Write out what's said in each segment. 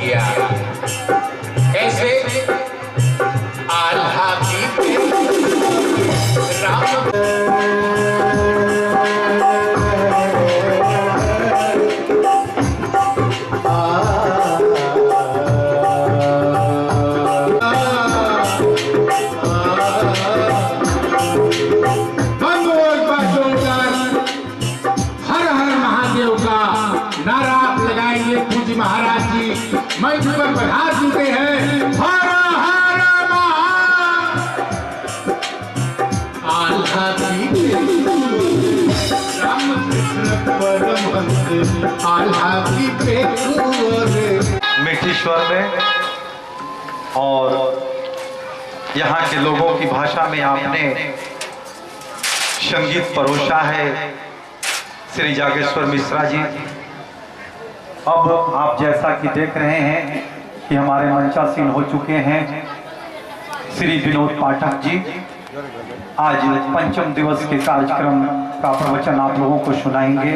किया। कैसे? आल्हा की राम महाराज जी मंच पर पधार चुके हैं। हर हर आल्हा की रामकृष्ण परमहंस आल्हा की मीठी स्वर में और यहाँ के लोगों की भाषा में आपने संगीत परोसा है श्री जागेश्वर मिश्रा जी। अब आप जैसा कि देख रहे हैं कि हमारे मंचासीन हो चुके हैं श्री विनोद पाठक जी। आज पंचम दिवस के कार्यक्रम का प्रवचन आप लोगों को सुनाएंगे।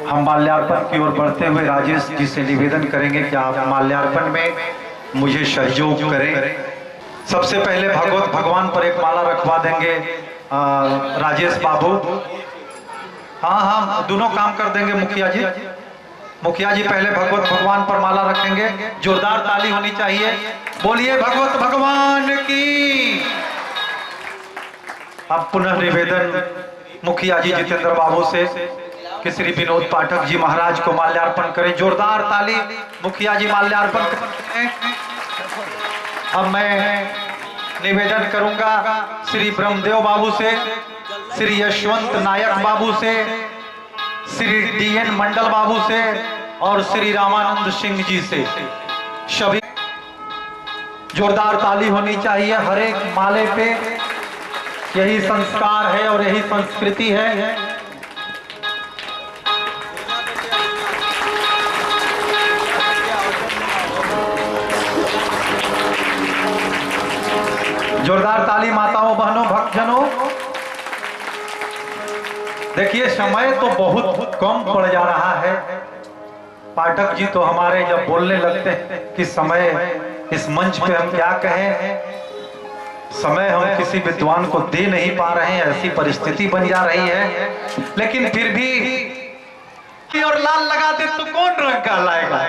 हम माल्यार्पण की ओर बढ़ते हुए राजेश जी से निवेदन करेंगे कि आप माल्यार्पण में मुझे सहयोग करें। सबसे पहले भगवत भगवान पर एक माला रखवा देंगे राजेश बाबू। हाँ दोनों काम कर देंगे मुखिया जी। मुखिया जी पहले भगवत भगवान पर माला रखेंगे। जोरदार ताली होनी चाहिए। बोलिए भगवत भगवान की। अब पुनः निवेदन मुखिया जी जितेंद्र बाबू से कि श्री विनोद पाठक जी महाराज को माल्यार्पण करें। जोरदार ताली। मुखिया जी माल्यार्पण करें। अब मैं निवेदन करूंगा श्री ब्रह्मदेव बाबू से, श्री यशवंत नायक बाबू से, श्री डीएन मंडल बाबू से और श्री रामानंद सिंह जी से। सभी जोरदार ताली होनी चाहिए। हर एक माले पे यही संस्कार है और यही संस्कृति है। जोरदार ताली माताओं बहनों भक्तजनों। देखिए समय तो बहुत कम पड़ जा रहा है। पाठक जी तो हमारे जब बोलने लगते हैं कि समय इस मंच पे हम क्या कहें, समय हम किसी विद्वान को दे नहीं पा रहे हैं, ऐसी परिस्थिति बन जा रही है। लेकिन फिर भी और लाल लगा दे तो कौन रंग का लाएगा।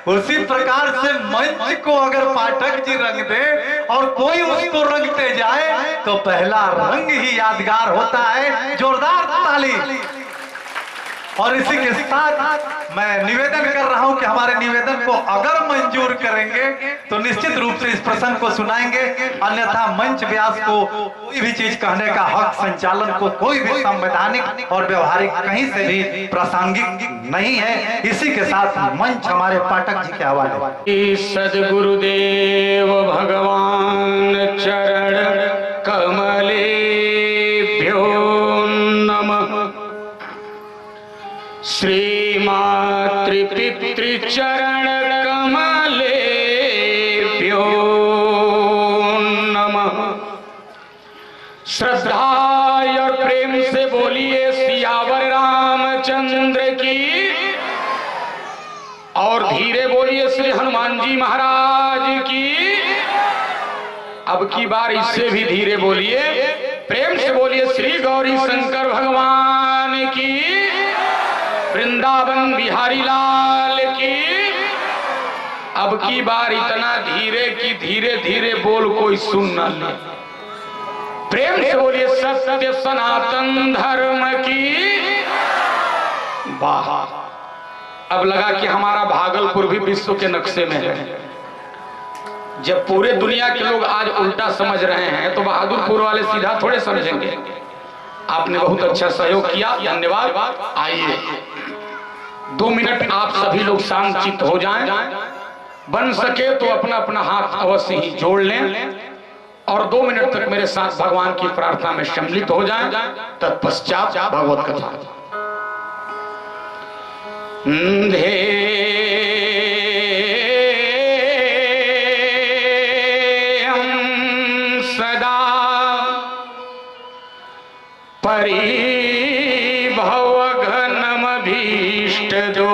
उसी प्रकार से मंच को अगर पाठक जी रंग दे और कोई उसको रंगते जाए तो पहला रंग ही यादगार होता है। जोरदार ताली। और इसी के साथ मैं निवेदन कर रहा हूं कि हमारे निवेदन को अगर मंजूर करेंगे तो निश्चित रूप से इस प्रसंग को सुनाएंगे। अन्यथा मंच व्यास को कोई भी चीज कहने का हक संचालन को कोई भी संवैधानिक और व्यवहारिक कहीं से भी प्रासंगिक नहीं है। इसी के साथ मंच हमारे पाठक जी के हवाले। सद्गुरुदेव भगवान चरण कमले श्रीमातृपितृचरण कमलेभ्यो नमः। श्रद्धा और प्रेम से बोलिए सियावर रामचंद्र की। और धीरे बोलिए श्री हनुमान जी महाराज की। अब की बार इससे भी धीरे बोलिए। प्रेम से बोलिए श्री गौरी शंकर भगवान की। वृंदावन बिहारी लाल की। अब की बार इतना धीरे कि धीरे धीरे बोल कोई सुन न ले। प्रेम से बोलिए सत्य सनातन धर्म की। वाह। अब लगा कि हमारा भागलपुर भी विश्व के नक्शे में है। जब पूरे दुनिया के लोग आज उल्टा समझ रहे हैं तो बहादुरपुर वाले सीधा थोड़े समझेंगे। आपने बहुत अच्छा सहयोग किया, धन्यवाद। आइए 2 मिनट आप सभी लोग शांतचित्त हो जाएं। बन सके तो अपना अपना हाथ अवश्य ही जोड़ लें और 2 मिनट तक मेरे साथ भगवान की प्रार्थना में सम्मिलित हो जाएं। तत्पश्चात भगवत कथा। सदा परिभव घनम भीष्ट दो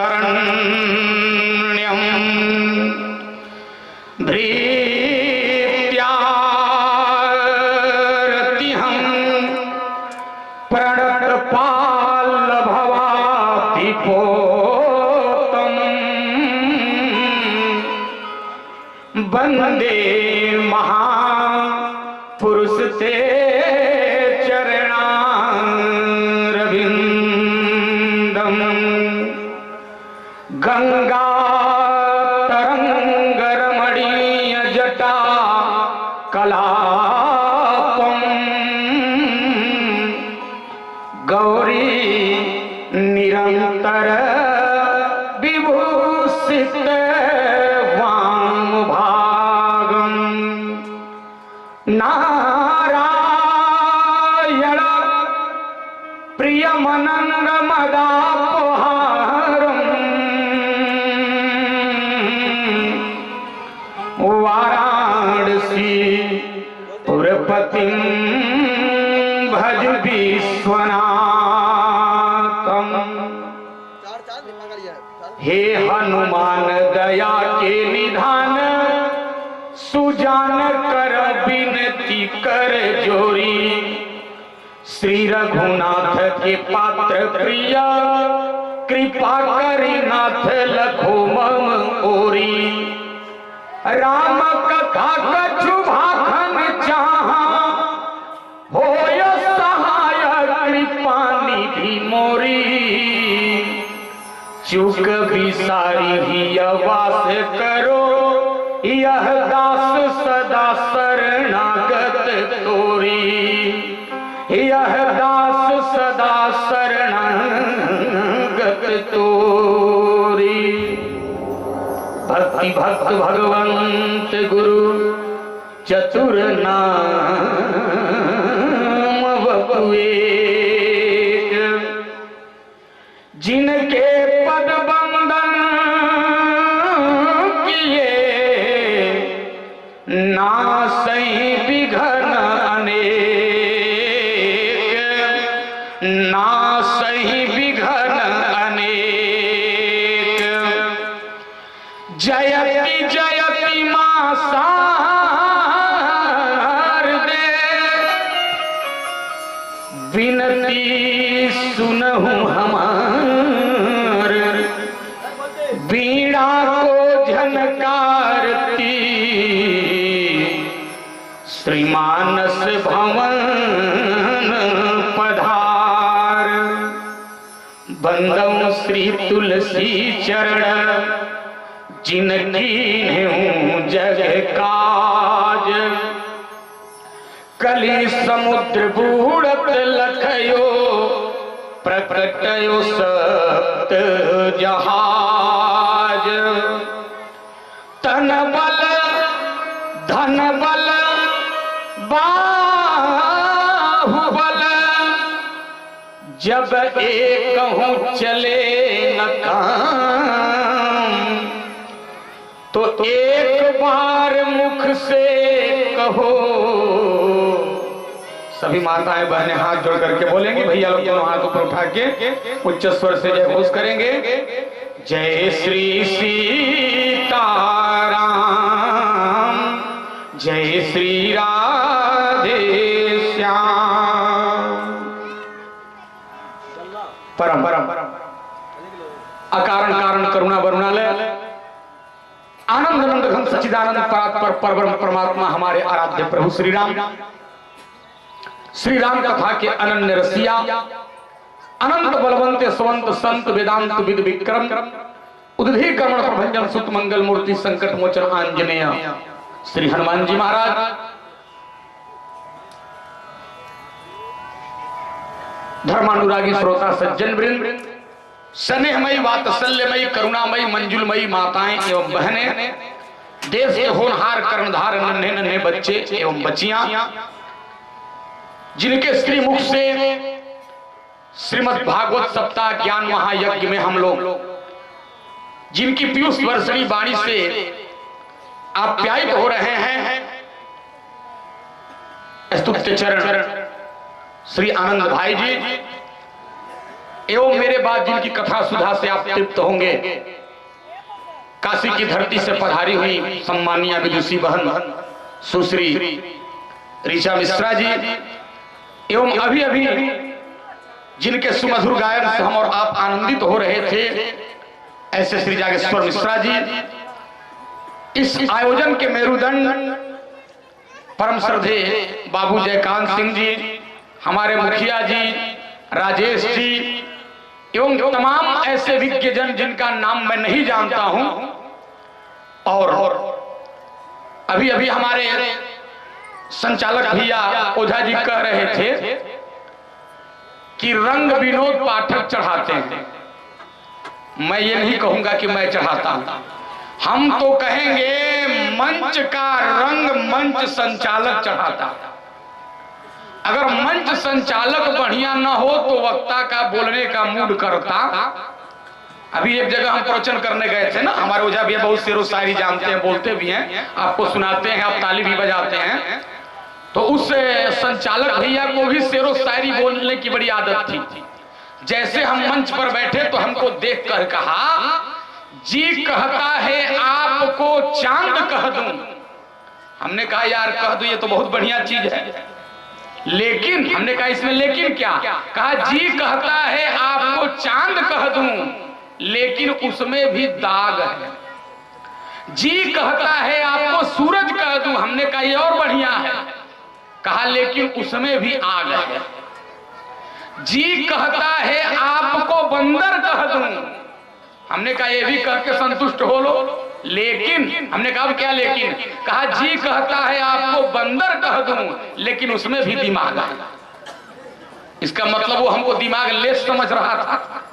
शरण्यं भृत्यारतिहं प्रणतपाल्लभवातिपोतं वन्दे महापुरुष ते चरणारविन्दं गंगा तरंगरमणीय जटा कलापम गौरी निरंतर विभूषित वाम भागम नारायण प्रियमनंग मदापहारम वाराणसी पुरपतिं भज विश्वनाथम। हे हनुमान दया के निधान सुजान कर विनती कर जोरी श्री रघुनाथ के पात्र प्रिय कृपा करी नाथ लखो मम ओरी राम कथा कछु भाखन चाहा होय सहाय कृपा निधि मोरी चूक बिसारी ही वास करो यह दास सदा शरणागत तोरी यह दास सदा शरणागत तोरी। भक्ति भक्त भगवंत गुरु चतुर नाम बपुए जिनके पद बंदन किए नासई विघ्न अनेक नासई विघ्न अनेक जयति जयति मां शारदे विनती सुनहु हमार बीड़ा को झनकारती श्रीमानस भवन पधार बंदम श्री तुलसी चरण जिनकी हूँ जग काज कली समुद्र बूढ़त लखयो प्रकटयो सप्त जहाज तन बल धन बल बाहुबल जब एक हूँ चले न काम तो एक बार मुख से कहो। सभी माताएं बहनें हाथ जोड़ करके बोलेंगे, भैया लोग दोनों हाथ ऊपर उठा के उच्च स्वर से जय घोष करेंगे। जय श्री सीताराम जय श्री राधे श्याम। परम परम अकारण कारण करुणा वरुणालय आनंद नंद घन सच्चिदानंद परात्पर परब्रह्म परमात्मा हमारे आराध्य प्रभु श्री राम कथा के अनन्य रसिया अनंत बलवंत स्वंत संत वेदांत विद विक्रम उद्धि कर्मण प्रभंजन सुत मंगल मूर्ति संकट मोचन आंजनेय श्री हनुमान जी महाराज धर्मानुरागी श्रोता सज्जन वृंद स्नेहमयी वात्सल्यमयी करुणामयी मंजुलमयी माताएं एवं बहनें देश के होनहार कर्णधार नन्हे नन्हे बच्चे एवं बच्चियां जिनके श्री मुख से श्रीमद् भागवत सप्ताह ज्ञान महायज्ञ में हम लोग जिनकी पीयूष वर्षणी वाणी से आप्यायित हो रहे हैं स्तुत्य चरण श्री आनंद भाई जी एवं मेरे बाद जिनकी कथा सुधा से आप तृप्त होंगे, काशी की धरती से पधारी हुई सम्मानीय विदुषी बहन सुश्री ऋचा मिश्रा जी, एवं अभी अभी जिनके सुमधुर गायन से हम और आप आनंदित हो रहे थे, ऐसे श्री जागेश्वर मिश्रा जी, इस आयोजन के मेरुदंड परम श्रद्धे बाबू जयकांत सिंह जी, हमारे मुखिया जी राजेश जी, एवं तमाम ऐसे विज्ञजन जिनका नाम मैं नहीं जानता हूं। और अभी अभी हमारे संचालक भैया ओझा जी कह रहे थे कि रंग विनोद पाठक चढ़ाते हैं। मैं ये नहीं कहूंगा कि मैं चढ़ाता हूं, हम तो कहेंगे मंच का रंग मंच संचालक चढ़ाता। अगर मंच संचालक बढ़िया ना हो तो वक्ता का बोलने का मूड करता। अभी एक जगह हम प्रवचन करने गए थे ना, हमारे ओझा भैया बहुत शेरो शायरी जानते हैं, बोलते भी हैं, आपको सुनाते हैं, आप ताली भी बजाते हैं। तो उस संचालक भैया को भी शेरो शायरी बोलने की बड़ी आदत थी। जैसे हम मंच पर बैठे तो हमको देख कर कहा, जी कहता है आपको चांद कह दूं। हमने कहा यार कह दो, ये तो बहुत बढ़िया चीज है, लेकिन हमने कहा इसमें लेकिन क्या? कहा जी कहता है आपको चांद कह दूं, लेकिन उसमें भी दाग है। जी कहता है आपको सूरज कह दूं, हमने कहा ये और बढ़िया है, कहा लेकिन उसमें भी आग है। जी कहता है आपको बंदर कह दूं, हमने कहा ये भी कह के संतुष्ट हो लो, लेकिन हमने कहा क्या लेकिन? कहा जी कहता है आपको बंदर कह दूं, लेकिन उसमें भी दिमाग है। इसका मतलब वो हमको दिमाग लेस समझ रहा था।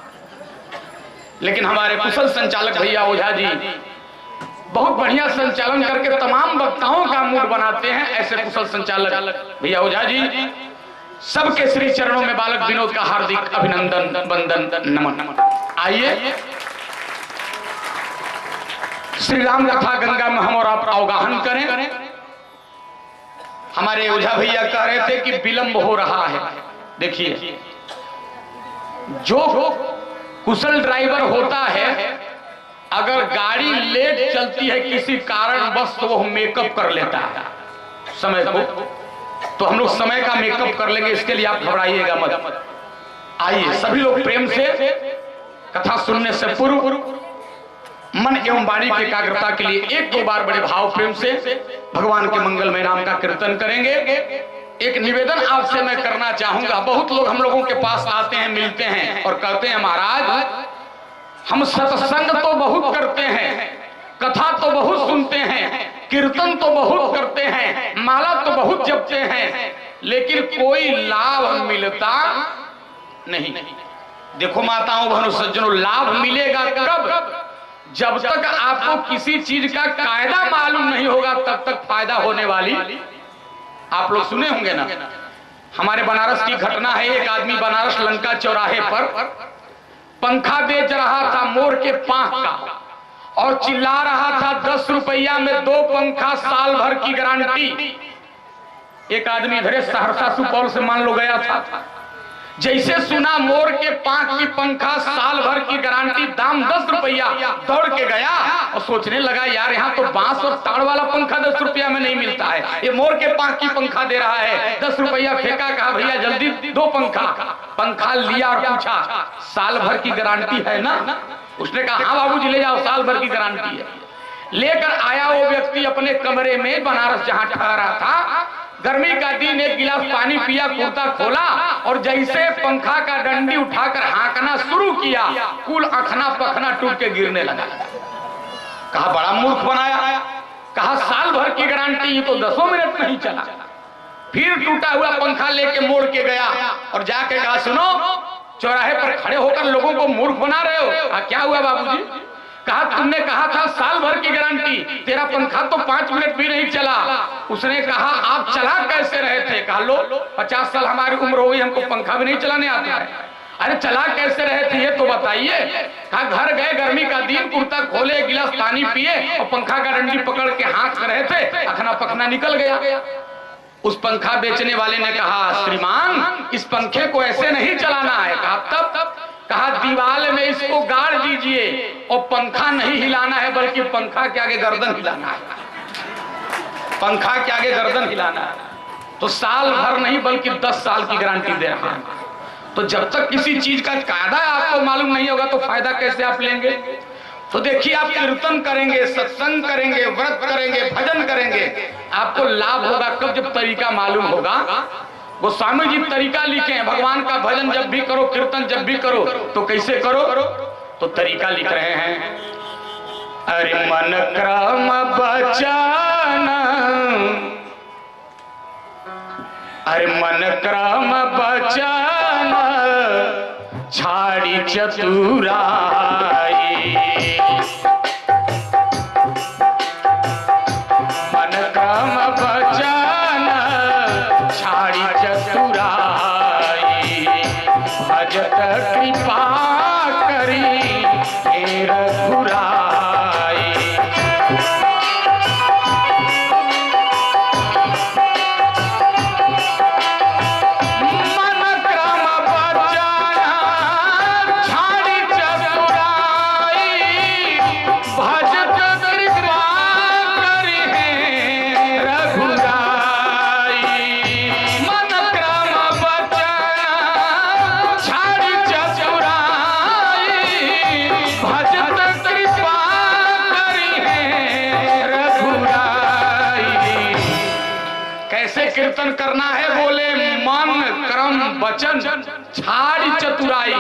लेकिन हमारे कुशल संचालक भैया ओझा जी बहुत बढ़िया संचालन करके तमाम वक्ताओं का मूड बनाते हैं। ऐसे कुशल संचालक भैया ओझा जी, सबके श्री चरणों में बालक विनोद का हार्दिक अभिनंदन, वंदन, नमन। आइए श्री राम कथा गंगा में हम और आप अवगाहन करें। हमारे ओझा भैया कह रहे थे कि विलंब हो रहा है। देखिए, जो कुशल ड्राइवर होता है, अगर गाड़ी लेट चलती है किसी कारण बस, तो वो मेकअप कर लेता है समय को। तो हम लोग समय का मेकअप कर लेंगे, इसके लिए आप घबराइएगा मत। आइए सभी लोग प्रेम से कथा सुनने से पूर्व मन एवं वाणी की एकाग्रता के लिए एक दो बार बड़े भाव प्रेम से भगवान के मंगलमय नाम का कीर्तन करेंगे। एक निवेदन आपसे मैं करना चाहूंगा। बहुत लोग हम लोगों के पास आते हैं, मिलते हैं और कहते हैं महाराज हम सत्संग तो बहुत करते हैं, कथा तो बहुत सुनते हैं, कीर्तन तो बहुत करते हैं, माला तो बहुत जपते हैं, लेकिन कोई लाभ मिलता नहीं। देखो माताओं बहनों सज्जनों, लाभ मिलेगा कब? जब तक आपको किसी चीज का कायदा मालूम नहीं होगा तब तक फायदा होने वाली। आप लोग सुने होंगे ना, हमारे बनारस की घटना है। एक आदमी बनारस लंका चौराहे पर पंखा बेच रहा था मोर के पांख का, और चिल्ला रहा था 10 रुपया में 2 पंखा, साल भर की गारंटी। एक आदमी इधर सहरसा सुपौल से मान लो गया था, जैसे सुना मोर के पांख की पंखा साल भर की गारंटी, दाम 10 रुपया, दौड़ के गया और सोचने लगा यार यहाँ तो बांस और ताड़ वाला पंखा 10 रुपया में नहीं मिलता है, ये मोर के पांख की पंखा दे रहा है। 10 रुपया फेंका, कहा भैया जल्दी 2 पंखा। पंखा लिया और पूछा साल भर की गारंटी है ना? उसने कहा हाँ बाबूजी ले जाओ, साल भर की गारंटी है। लेकर आया वो व्यक्ति अपने कमरे में, बनारस जहां ठहरा था। गर्मी का दिन, एक गिलास पानी पिया, कुर्ता खोला और जैसे पंखा का डंडी उठाकर हाँकना शुरू किया, कुल अखना पखना टूट के गिरने लगा। कहा बड़ा मूर्ख बनाया। कहा साल भर की गारंटी, तो 10 मिनट नहीं चला। फिर टूटा हुआ पंखा लेके मोड़ के गया और जाके कहा सुनो, चौराहे पर खड़े होकर लोगों को मूर्ख बना रहे हो। क्या हुआ बाबूजी? कहा तुमने कहा था साल भर की गारंटी, तेरा पंखा तो 5 मिनट भी नहीं चला। उसने कहा आप चला कैसे रहे थे? कहा लो 50 साल हमारी उम्र हो गई, हमको पंखा भी नहीं चलाने आता है। अरे चला कैसे रहे थे ये तो बताइए। कहा घर गए, गर्मी का दिन, कुर्ता खोले, गिलास पानी पिए और पंखा का डंडी पकड़ के हाथ रहे थे, अखना पखना निकल गया। उस पंखा बेचने वाले ने कहा श्रीमान इस पंखे को ऐसे नहीं चलाना है। कहा तब कहा दीवार में इसको गाड़ दीजिए और पंखा नहीं हिलाना है बल्कि पंखा के आगे गर्दन हिलाना है, पंखा के आगे गर्दन हिलाना है। तो साल भर नहीं बल्कि 10 साल की गारंटी दे रहा है। तो जब तक किसी चीज का कायदा आपको मालूम नहीं होगा तो फायदा कैसे आप लेंगे? तो देखिए, आप कीर्तन करेंगे, सत्संग करेंगे, व्रत करेंगे, भजन करेंगे, आपको लाभ होगा कब? जब तरीका मालूम होगा। गोस्वामी जी तरीका लिखे हैं, भगवान का भजन जब भी करो, कीर्तन जब भी करो तो कैसे करो? तो तरीका लिख रहे हैं, अरे मन क्रम बचन, अरे मन क्रम बचन छाड़ी चतुराई, मन क्रम बचन छाड़ी चतुराई, भजत कृपा करी हे रघुराई। कीर्तन करना है, बोले मन कर्म वचन छाड़ी चतुराई,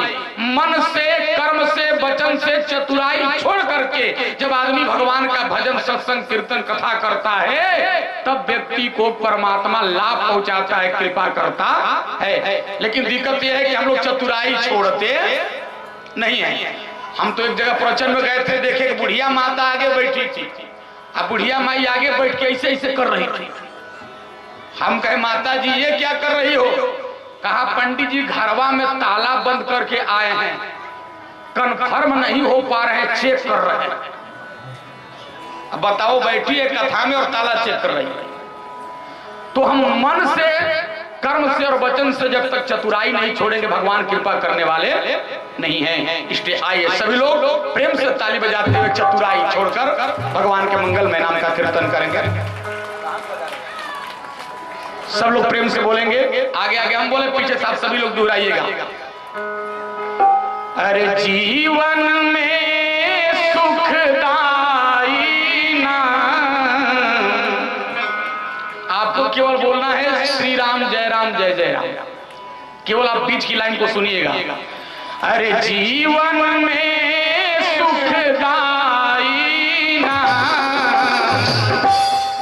मन से, कर्म से, वचन से चतुराई छोड़ करके जब आदमी भगवान का भजन, सत्संग, कीर्तन, कथा करता है तब व्यक्ति को परमात्मा लाभ पहुंचाता है, कृपा करता है। लेकिन दिक्कत यह है कि हम लोग चतुराई छोड़ते नहीं है। हम तो एक जगह प्रवचन में गए थे, देखे बुढ़िया माता आगे बैठी थी, अब बुढ़िया माई आगे बैठ के ऐसे ऐसे कर रही थी। हम कहे माता जी ये क्या कर रही हो? कहा पंडित जी घरवा में ताला बंद करके आए हैं, कन्फर्म नहीं हो पा रहे, चेक कर रहे हैं। अब बताओ, बैठी है कथा में और ताला चेक कर रही है। तो हम मन से, कर्म से और वचन से जब तक चतुराई नहीं छोड़ेंगे भगवान कृपा करने वाले नहीं है। इसलिए आइए सभी लोग प्रेम से ताली बजाते हुए चतुराई छोड़कर भगवान के मंगल में नाम का कीर्तन करेंगे। सब लोग प्रेम से बोलेंगे, आगे आगे हम बोले, पीछे साथ सभी लोग दोहराइएगा। अरे जीवन में सुखदाई ना, आपको केवल बोलना है श्री राम जय राम जय जय राम, केवल आप बीच की लाइन को सुनिएगा। अरे जीवन में सुखदाई ना,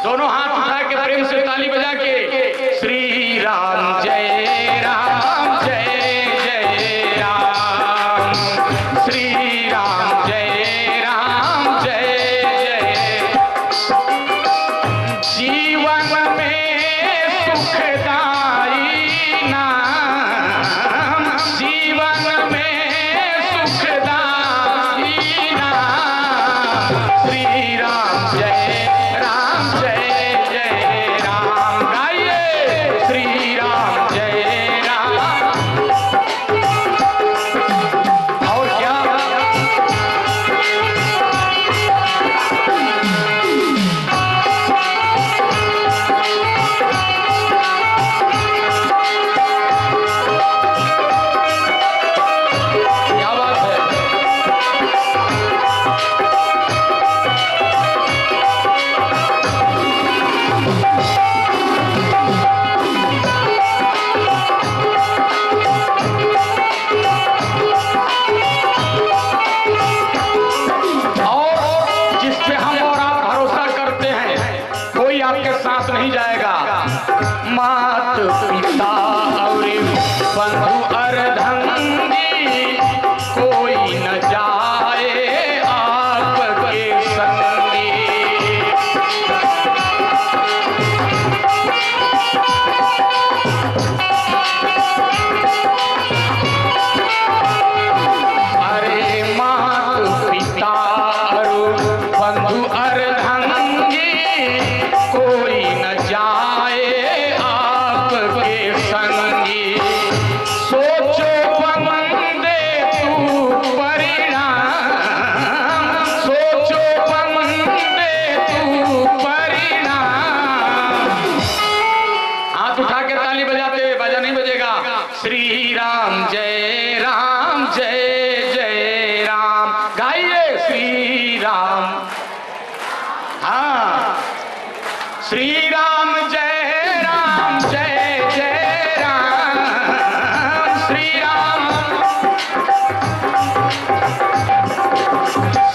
दोनों हाथ उठा के प्रेम से ताली बजा के श्री राम जय राम जय जय राम, श्री राम जय राम जय जय। जीवन में सुखदाई नाम, जीवन में सुखदाई नाम, श्री राम जय राम जय जय राम। गाइए श्री राम जय राम। और क्या? क्या बात है? और जिस पे हम और आप भरोसा करते हैं कोई आपके साथ नहीं जाएगा। मात पिता और बंधु अर्धंगी कोई न जाए आपके संगी। अरे मात पिता और बंधु अर्धंगी कोई न जाए आपके संगी। सो हाँ, श्री राम जय राम जय जय राम, श्री राम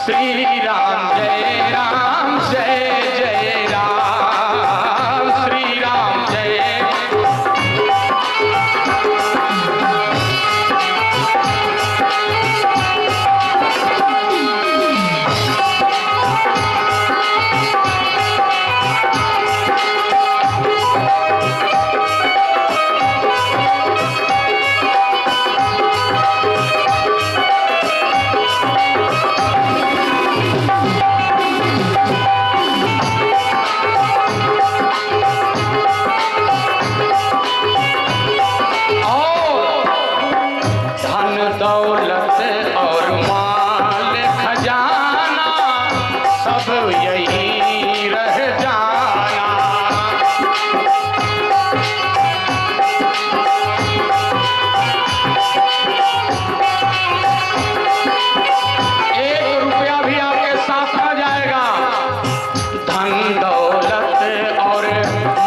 जय राम जय जय राम, श्री राम जय। दौलत और माल खजाना सब यही रह जाना, एक रुपया भी आपके साथ न जाएगा। धन दौलत और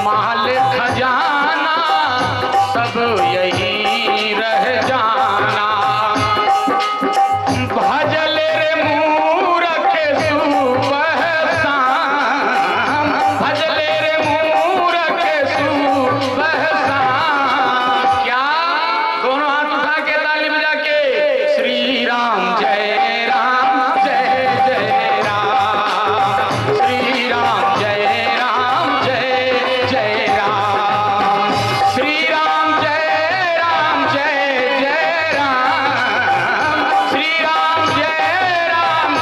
माल खजाना सब यही रह जाना, भजल रे मूरख सुबह शाम, भजल रे मूरख सुबह शाम। क्या? दोनों हाथ उठा के ताली बजा के श्री राम जय राम, श्री राम जय जय राम, श्री राम जय जय राम, श्री राम जय जय राम, श्री राम जय जय राम,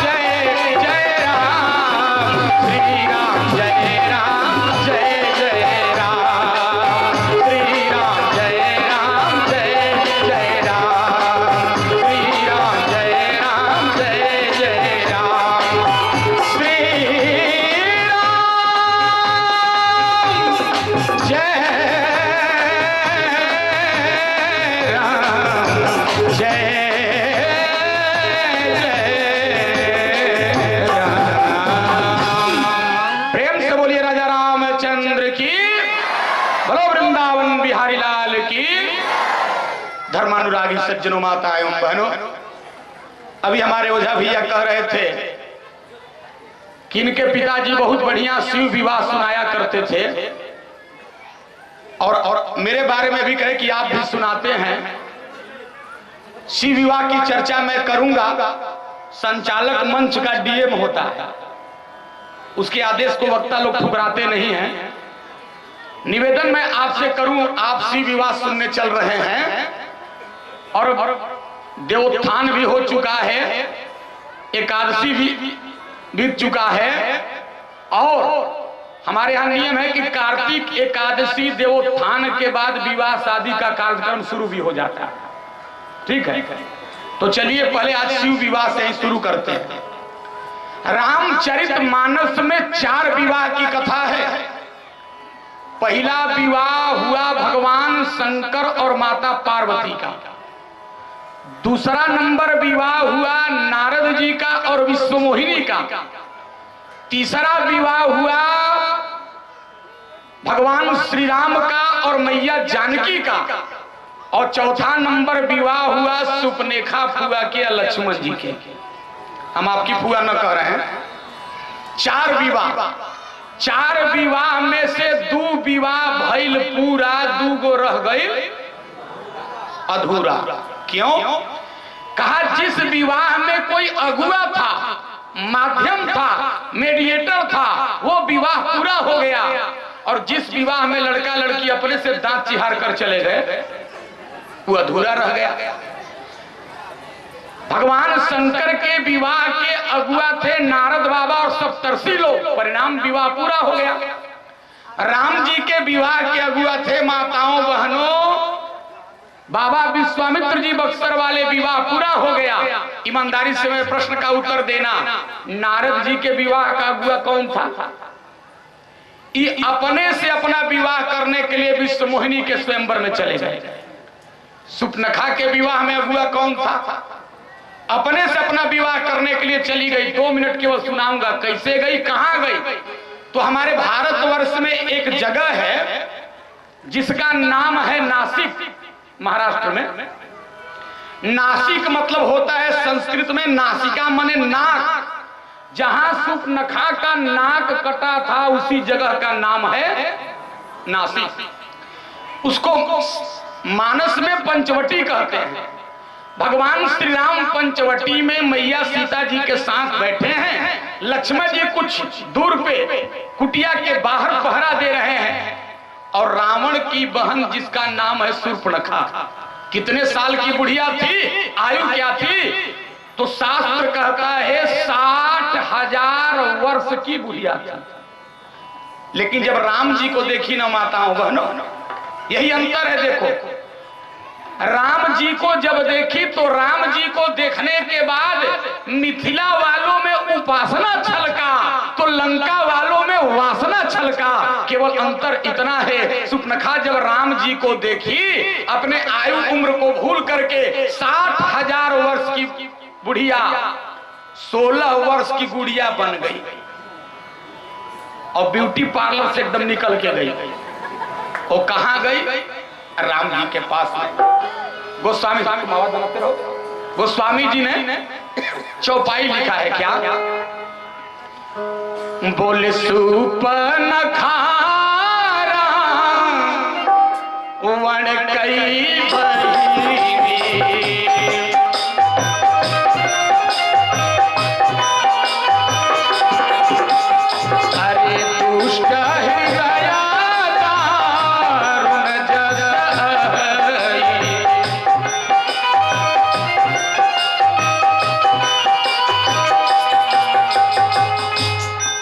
श्री राम जय जय राम, श्री राम जय जय राम, श्री राम जय प्रेम से बोलिए राजा रामचंद्र की, बोलो वृंदावन बिहारी लाल की। धर्मानुरागी सज्जनों, माता एवं बहनों, अभी हमारे ओझा भैया कह रहे थे कि इनके पिताजी बहुत बढ़िया शिव विवाह सुनाया करते थे, और मेरे बारे में भी कहे कि आप भी सुनाते हैं। शिव विवाह की चर्चा मैं करूंगा, संचालक मंच का डीएम होता है, उसके आदेश को वक्ता लोग ठुकराते नहीं हैं। निवेदन मैं आपसे करूं, आप शिव विवाह सुनने चल रहे हैं और देवोत्थान भी हो चुका है, एकादशी भी बीत चुका है, और हमारे यहाँ नियम है कि कार्तिक एकादशी देवोत्थान के बाद विवाह शादी का कार्यक्रम शुरू भी हो जाता है। ठीक है, तो चलिए पहले आज शिव विवाह से ही शुरू करते हैं। रामचरितमानस में 4 विवाह की कथा है। पहला विवाह हुआ भगवान शंकर और माता पार्वती का, दूसरा नंबर विवाह हुआ नारद जी का और विश्वमोहिनी का, तीसरा विवाह हुआ भगवान श्री राम का और मैया जानकी का, और चौथा नंबर विवाह हुआ सुपनेखा फुआ के लक्ष्मण जी के। हम आपकी फुआ न कह रहे हैं। 4 विवाह में से 2 विवाह भइल पूरा, 2 गो रह गई अधूरा। क्यों? कहा जिस विवाह में कोई अगुआ था, माध्यम था, मीडिएटर था, वो विवाह पूरा हो गया, और जिस विवाह में लड़का लड़की अपने से दांत चिहार कर चले गए वो अधूरा रह गया। भगवान शंकर के विवाह के अगुआ थे नारद बाबा और सप्तर्षि लोग, परिणाम विवाह पूरा हो गया। राम जी के विवाह के अगुआ थे माताओं बहनों बाबा विश्वामित्र जी, बक्सर वाले विवाह पूरा हो गया। ईमानदारी से मैं प्रश्न का उत्तर देना, नारद जी के विवाह का अगुआ कौन था? ये अपने से अपना विवाह करने के लिए विश्वमोहिनी के स्वयंवर में चले गए। सुपनेखा के विवाह में अगुआ कौन था? अपने से अपना विवाह करने के लिए चली गई। 2 मिनट केवल सुनाऊंगा, कैसे गई, कहां गई। तो हमारे भारतवर्ष में एक जगह है जिसका नाम है नासिक, महाराष्ट्र में। नासिक मतलब होता है संस्कृत में नासिका माने नाक, जहां सुपनखा का नाक कटा था उसी जगह का नाम है नासिक। उसको मानस में पंचवटी कहते हैं। भगवान श्री राम पंचवटी में मैया सीता जी के साथ बैठे हैं, लक्ष्मण जी कुछ दूर पे कुटिया के बाहर पहरा दे रहे हैं, और रावण की बहन जिसका नाम है शूर्पणखा, कितने साल की बुढ़िया थी, आयु क्या थी? तो शास्त्र कहता है 60,000 वर्ष की बुढ़िया थी। लेकिन जब राम जी को देखी ना माताओं बहनों, यही अंतर है। देखो, राम जी को जब देखी तो राम जी को देखने के बाद मिथिला वालों में उपासना छलका, तो लंका वालों में वासना छलका। केवल अंतर इतना है, शूर्पणखा जब राम जी को देखी, अपने आयु उम्र को भूल करके 60,000 वर्ष की बुढ़िया 16 वर्ष की गुड़िया बन गई, और ब्यूटी पार्लर से एकदम निकल के गई। वो कहां गई? राम जी के पास में। गोस्वामी गोस्वामी जी ने चौपाई लिखा है, क्या? बोले शूर्पणखा वण कई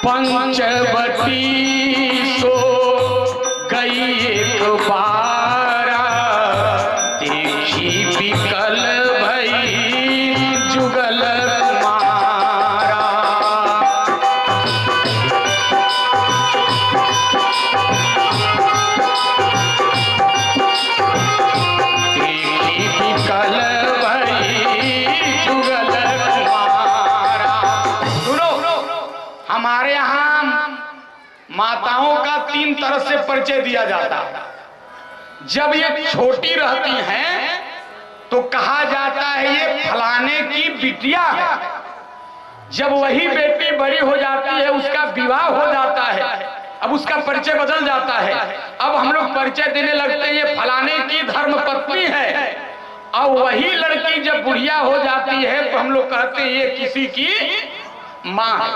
पंचवटी सो गई एक बारा, देखी बिकल भई जुगल मारा। देखी बिकल भई जुगल मारा। सुनो, हमारे यहां माताओं का 3 तरह से परिचय दिया जाता है। जब ये छोटी रहती हैं तो कहा जाता है ये फलाने की बिटिया है। जब वही बेटी बड़ी हो जाती है, उसका विवाह हो जाता है, अब उसका परिचय बदल जाता है। अब हम लोग परिचय देने लगते हैं ये फलाने की धर्म पत्नी है। और वही लड़की जब बुढ़िया हो जाती है तो हम लोग कहते हैं ये किसी की माँ है।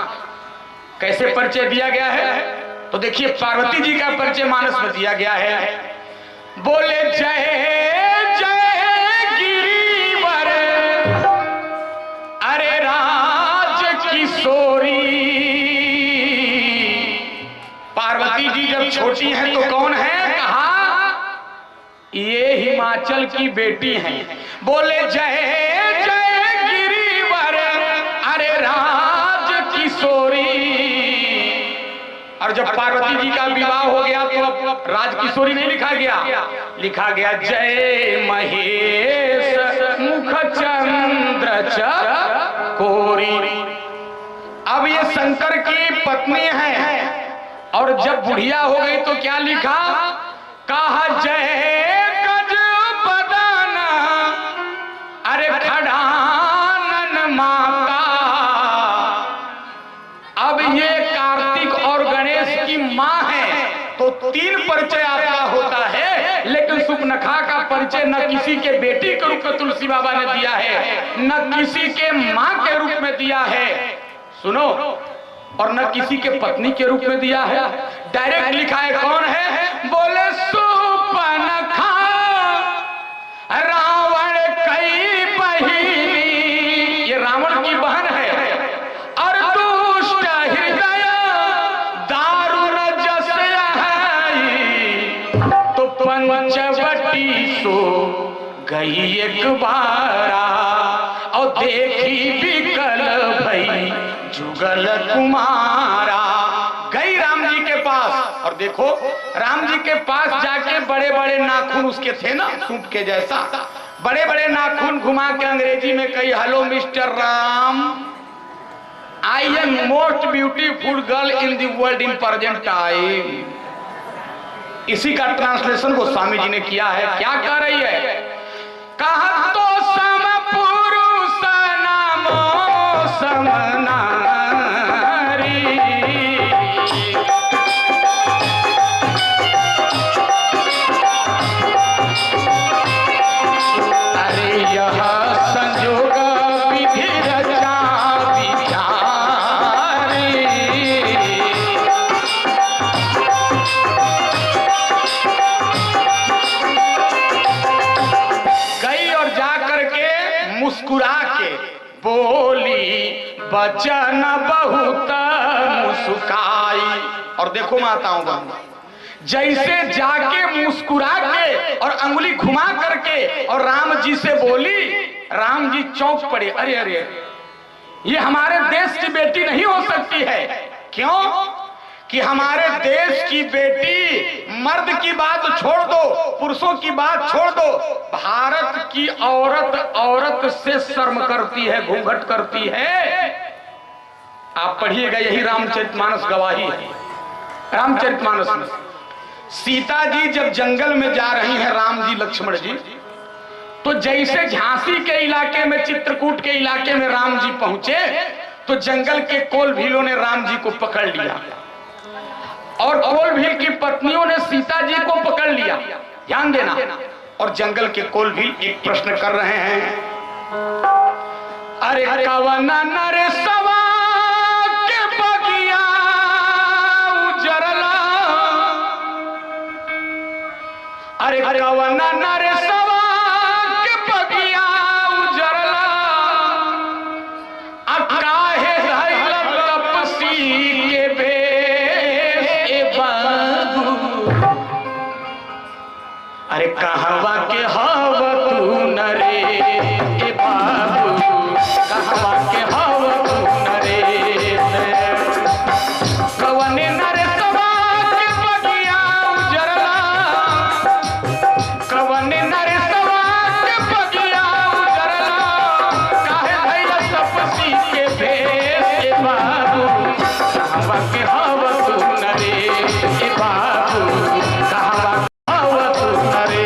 कैसे परिचय दिया गया है? तो देखिए, पार्वती जी का परिचय मानस में दिया गया है। बोले जय जय गिरिवर, अरे राज किशोरी। पार्वती जी जब छोटी हैं तो कौन है? कहा ये हिमाचल की बेटी हैं। बोले जय जय गिरिवर, अरे राज किशोरी। और जब पार्वती जी का विवाह हो गया तो अब राजकिशोरी नहीं लिखा गया, लिखा गया जय महेश मुख चंद्र चकोरी। अब ये शंकर की पत्नी है, और जब बुढ़िया हो गई तो क्या लिखा? कहा जय गज बदन, अरे खड़ानन माता। अब ये कार्तिक और गणेश की माँ है, तो 3 परिचय आपका होता है। लेकिन शूर्पणखा का परिचय न किसी के बेटी के रूप में तुलसी बाबा ने दिया है, न किसी के माँ के रूप में दिया है, सुनो, और न किसी के पत्नी के रूप में दिया है। डायरेक्ट लिखा है। कौन है? बोले शूर्पणखा रावण कई बहिनी। ये रावण की बहन है, और दुष्ट हृदय दारुण जस है। तो पंचवटी सो गई एक बारा, और देखी बिकल भई जुगल कुमारा। गई राम जी के पास, और देखो राम जी के पास जाके बड़े बड़े नाखून उसके थे ना, सूंप के जैसा बड़े बड़े नाखून घुमा के अंग्रेजी में कही hello mister Ram, I am most beautiful girl in the world in present time. इसी का ट्रांसलेशन गोस्वामी जी ने किया है। क्या कह रही है? कहा तो सम पुरुष नामो समनारी, अरे यह संयोग विधि रचा विचारी। गई और जाकर के मुस्कुरा के बोली बचन बहुत मुस्काई। और देखो माताओं बहनों, जैसे जाके मुस्कुरा के और अंगुली घुमा करके और राम जी से बोली, राम जी चौंक पड़े। अरे अरे, ये हमारे देश की बेटी नहीं हो सकती है। क्यों? कि हमारे देश की बेटी मर्द की बात छोड़ दो, पुरुषों की बात छोड़ दो, भारत की औरत औरत से शर्म करती है, घूंघट करती है। आप पढ़िएगा, यही रामचरितमानस गवाही है। रामचरितमानस में सीता जी जब जंगल में जा रही हैं, राम जी लक्ष्मण जी, तो जैसे झांसी के इलाके में, चित्रकूट के इलाके में राम जी पहुंचे, तो जंगल के कोल भीलों ने राम जी को पकड़ लिया और कोल भील की पत्नियों ने सीता जी को पकड़ लिया। ध्यान देना। और जंगल के कोल भील एक प्रश्न कर रहे हैं, अरे कवन नर सवा के बगिया उजरला, अरे कवन नर सवा के बगिया उजरला, काहे धैल तपसी के भेष ए बाबू, अरे कहवा के हव तू नरे ए बाबू, कहवा के हव तू नरे, कवने नरे सवा के बगिया उजरला, कवने नरे सवा के बगिया उजरला, काहे धैल तपसी के भेष ए बाबू, कहवा के हव तू नरे ए बाबू, कहवा के हव तू नरे।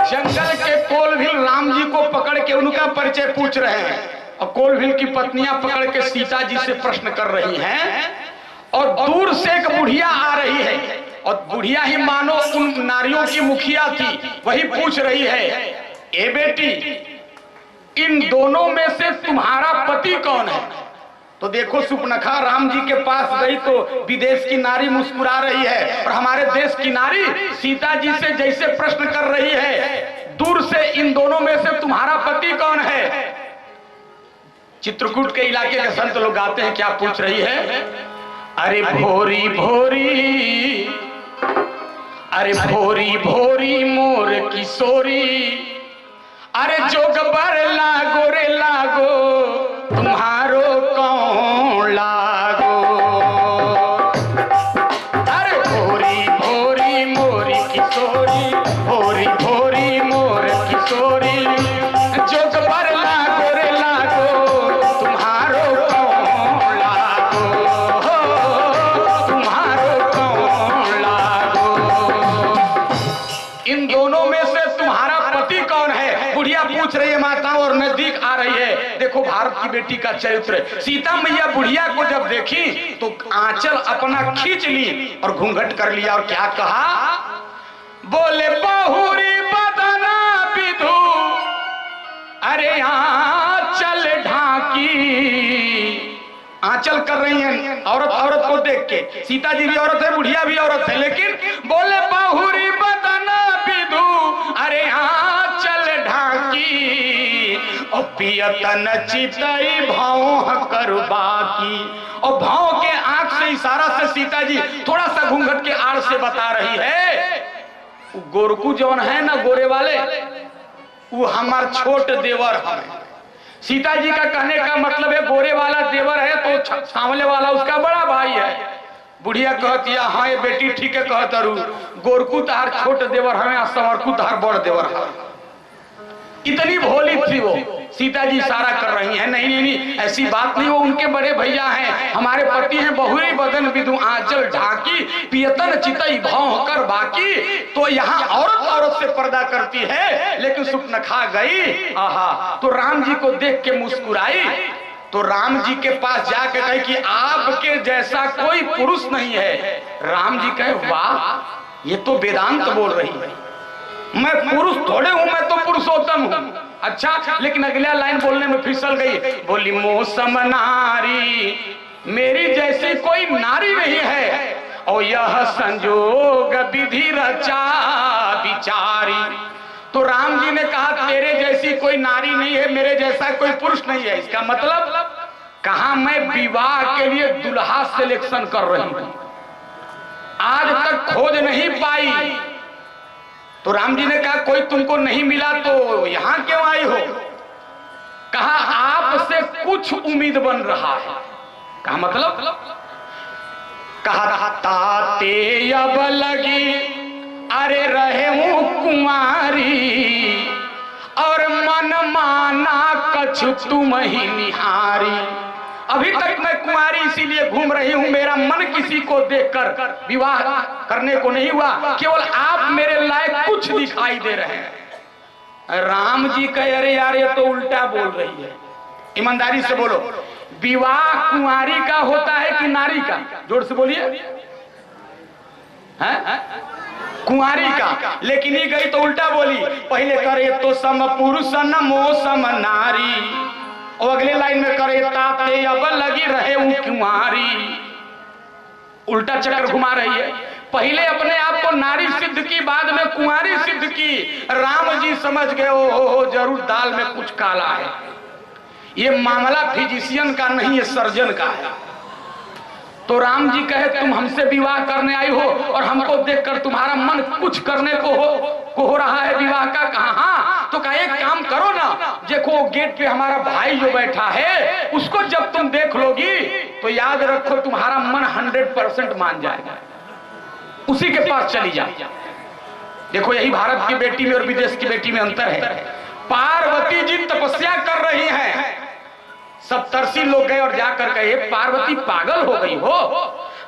जंगल के कोलभील राम जी को पकड़ के उनका परिचय पूछ रहे हैं और कोलभील की पत्नियां पकड़ के सीता जी से प्रश्न कर रही हैं और दूर से एक बुढ़िया आ रही है और बुढ़िया ही मानो उन नारियों की मुखिया थी, वही पूछ रही है, ए बेटी, इन दोनों में से तुम्हारा पति कौन है? तो देखो सुपनखा राम जी के पास गई तो विदेश की नारी मुस्कुरा रही है और हमारे देश की नारी सीता जी से जैसे प्रश्न कर रही है, दूर से इन दोनों में से तुम्हारा पति कौन है? चित्रकूट के इलाके के संत लोग गाते हैं, क्या पूछ रही है? अरे भोरी भोरी, अरे भोरी भोरी मोर किशोरी, अरे जोगबर लागो रे लागो, तुम्हारो कौन लागो, अरे भोरी भोरी मोरी किशोरी, भोरी भोरी मोर किशोरी, जोगबर लागो रे लागो, तुम्हारो कौन लागो, तुम्हारो कौन लागो। इन दोनों में से तुम्हारा पति कौन है? बुढ़िया पूछ रही है माताओं और नजदीक आ रही है। देखो भारत की बेटी का चरित्र। सीता मैया बुढ़िया को जब देखी तो आंचल अपना खींच ली और घूंघट कर लिया और क्या कहा? बोले बहुरी बदना विधु, अरे आंचल ढाकी। आंचल कर रही है औरत औरत को देख के। सीता जी भी औरत है, बुढ़िया भी औरत है, लेकिन बोले बहुरी बदना विधु, अरे आंचल ढाकी, और पियतन चितई भाव करबा की। और भाव के आंख से इशारा से सीता जी थोड़ा सा घूंघट के आड़ से बता रही है, गोरकू जौन है ना गोरे वाले, वो हमार छोट देवर है। सीता जी का कहने का मतलब है गोरे वाला देवर है तो सांवले वाला उसका बड़ा भाई है। बुढ़िया कहती है हाँ ये बेटी ठीक है कहत रू, गोरकू तार छोट देवर हमें और संवरकू तार बड़ देवर है। इतनी भोली थी वो। सीता जी इशारा कर रही हैं नहीं नहीं नहीं ऐसी बात नहीं, वो उनके बड़े भैया हैं, हमारे पति हैं। बहुरी बदन विदु आंचल ढाकी, पियतन चितई भाव कर बाकी। तो यहाँ औरत औरत से पर्दा करती है, लेकिन सुपन खा गई। आहा, तो राम जी को देख के मुस्कुराई। तो राम जी के पास जाके कहे कि आपके जैसा कोई पुरुष नहीं है। राम जी कहे वाह, ये तो वेदांत बोल रही है, मैं पुरुष थोड़े हूं, मैं तो पुरुषोत्तम हूं। अच्छा, लेकिन अगला लाइन बोलने में फिसल गई। बोली मौसम नारी, मेरी जैसी कोई नारी नहीं है, और यह संजोग विधि रचा बिचारी। तो राम जी ने कहा तेरे जैसी कोई नारी नहीं है, मेरे जैसा कोई पुरुष नहीं है। इसका मतलब कहा मैं विवाह के लिए दुल्हा सिलेक्शन कर रही हूं, आज तक खोज नहीं पाई। तो राम जी ने कहा कोई तुमको नहीं मिला तो यहां क्यों आई हो? कहा आपसे कुछ उम्मीद बन रहा है। कहा मतलब? कहा ताते अब लगी, अरे रहे हूं कुंवारी, और मन माना कछु तुम ही निहारी। अभी तक मैं कुंवारी इसीलिए घूम रही हूं, मेरा मन किसी को देखकर विवाह करने को नहीं हुआ, केवल आप मेरे लायक कुछ दिखाई दे रहे हैं। राम जी कहे अरे यार ये तो उल्टा बोल रही है, ईमानदारी से बोलो, विवाह कुंवारी का होता है कि नारी का? जोर से बोलिए। कुंवारी का। लेकिन ये गई तो उल्टा बोली, पहले करे तो सम पुरुष न मौसम नारी, और अगले लाइन में करे ताते अब लगी रहे हूं कुंवारी। उल्टा चक्कर घुमा रही है। पहले अपने आप को नारी सिद्ध की, बाद में कुंवारी सिद्ध की। राम जी समझ गए ओ जरूर दाल में कुछ काला है, ये मामला फिजिशियन का नहीं है सर्जन का है। तो राम जी कहे तुम हमसे विवाह करने आई हो और हमको देखकर तुम्हारा मन कुछ करने को हो रहा है विवाह का? कहा हाँ। तो कहा एक काम करो ना, देखो गेट पे हमारा भाई जो बैठा है उसको जब तुम देख लोगी तो याद रखो तुम्हारा मन 100% मान जाएगा, उसी के पास चली जाओ। देखो यही भारत की बेटी में और विदेश की बेटी में अंतर है। पार्वती जी तपस्या कर रही हैं, सप्तर्षि लोग गए और जाकर कहे पार्वती पागल हो गई हो,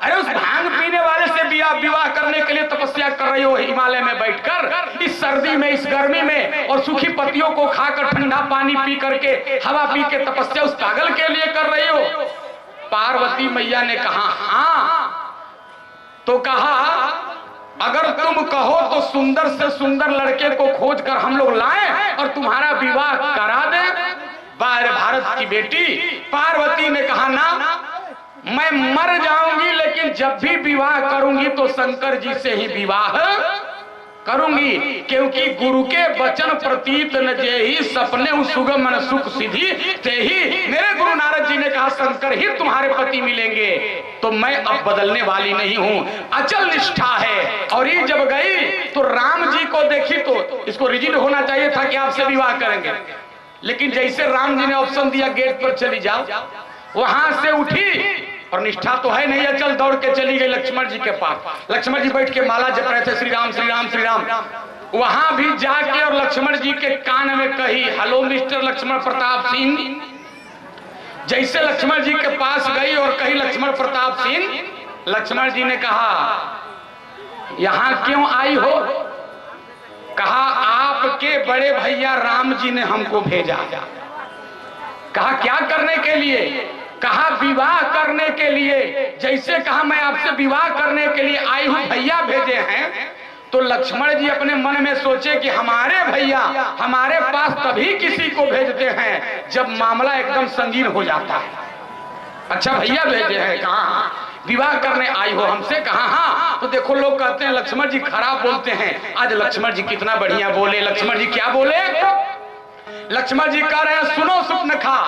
अरे उस भांग पीने वाले से विवाह करने के लिए तपस्या कर रही हो हिमालय में बैठकर, इस सर्दी में इस गर्मी में, और सूखी पत्तियों को खाकर ठंडा पानी पी करके हवा पी के तपस्या उस पागल के लिए कर रही हो? पार्वती मैया ने कहा हाँ। तो कहा अगर तुम कहो तो सुंदर से सुंदर लड़के को खोज कर हम लोग लाएं और तुम्हारा विवाह करा दें। भारत की बेटी पार्वती ने कहा ना, मैं मर जाऊंगी लेकिन जब भी विवाह करूंगी तो शंकर जी से ही विवाह करूंगी, क्योंकि गुरु के वचन प्रतीत न जेहि सपने सुगम न सुख सिद्धि ते ही। मेरे गुरु नारद जी ने कहा शंकर ही तुम्हारे पति मिलेंगे, तो मैं अब बदलने वाली नहीं हूं, अचल निष्ठा है। और ये जब गई तो राम जी को देखी तो इसको रिजिड होना चाहिए था कि आपसे विवाह करेंगे, लेकिन जैसे राम जी ने ऑप्शन दिया गेट पर चली जाओ, वहां से उठी और निष्ठा तो है नहीं, अचल दौड़ के चली गई लक्ष्मण जी के पास। लक्ष्मण जी बैठ के माला जप रहे थे, श्री राम श्री राम श्री राम। वहां भी जाके और लक्ष्मण जी के कान में कही हेलो मिस्टर लक्ष्मण प्रताप सिंह। जैसे लक्ष्मण जी के पास गई और कही लक्ष्मण प्रताप सिंह, लक्ष्मण जी ने कहा यहां क्यों आई हो? कहा आपके बड़े भैया राम जी ने हमको भेजा। कहा क्या करने के लिए? कहा विवाह करने के लिए। जैसे कहा मैं आपसे विवाह करने के लिए आई हूं, भैया भेजे हैं, तो लक्ष्मण जी अपने मन में सोचे कि हमारे भैया हमारे पास तभी किसी को भेजते हैं जब मामला एकदम संगीन हो जाता है। अच्छा भैया भेजे हैं, कहा विवाह करने आई हो हमसे? कहा हाँ। तो देखो लोग कहते हैं लक्ष्मण जी खराब बोलते हैं, आज लक्ष्मण जी कितना बढ़िया बोले। लक्ष्मण जी क्या बोले? लक्ष्मण जी कह रहे हैं सुनो सुपनखा,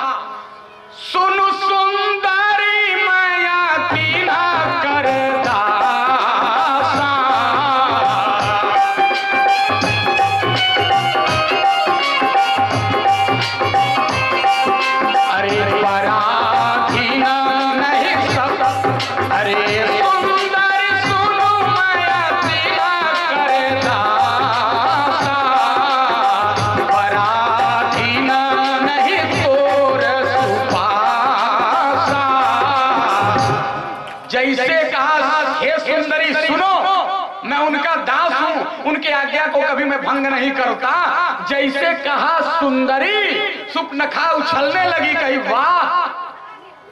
सुनु सुंदरी माया तीना उनकी आज्ञा को कभी मैं भंग नहीं करता। जैसे कहा सुंदरी, सुपनखा उछलने लगी, कही वाह,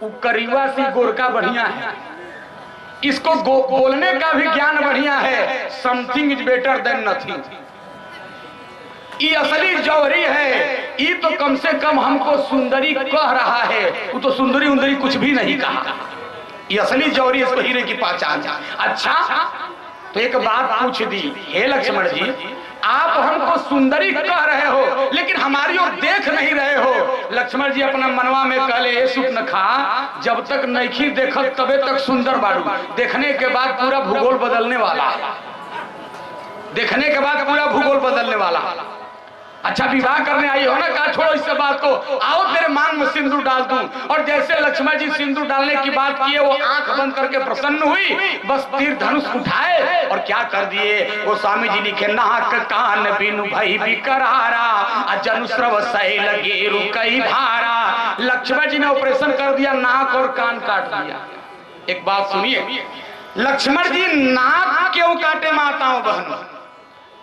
वो करीबा सी गोरका बढ़िया है, इसको बोलने का भी ज्ञान बढ़िया है। Something is better than nothing. ये असली जौहरी है, ये तो कम से कम हमको सुंदरी कह रहा है, वो तो सुंदरी उंदरी कुछ भी नहीं कहा। ये असली जौहरी, इसको हीरे की पहचान। अच्छा, तो एक बात पूछ दी, हे लक्ष्मण जी, आप हमको सुंदरी कह रहे हो लेकिन हमारी ओर देख नहीं रहे हो। लक्ष्मण जी अपना मनवा में कहले, सुपनखा, जब तक नइखी देखत तबे तक सुंदर बाड़ू, देखने के बाद पूरा भूगोल बदलने वाला, देखने के बाद पूरा भूगोल बदलने वाला। अच्छा, विवाह करने आई हो ना, कहा छोड़ो इस बात को, आओ तेरे मांग में सिंदूर डाल दूं। और जैसे लक्ष्मण जी सिंदूर डालने की बात किए, वो आंख बंद करके प्रसन्न हुई, बस तीर धनुष उठाए और क्या कर दिए। वो स्वामी जी लिखे, नाक कान बिनु भई बिकरारा, जनु श्रव शैल गेरु कई भारा। लक्ष्मण जी ने ऑपरेशन कर दिया, नाक और कान काट दिया। एक बात सुनिए, लक्ष्मण जी नाक क्यों काटे माताओं बहनों?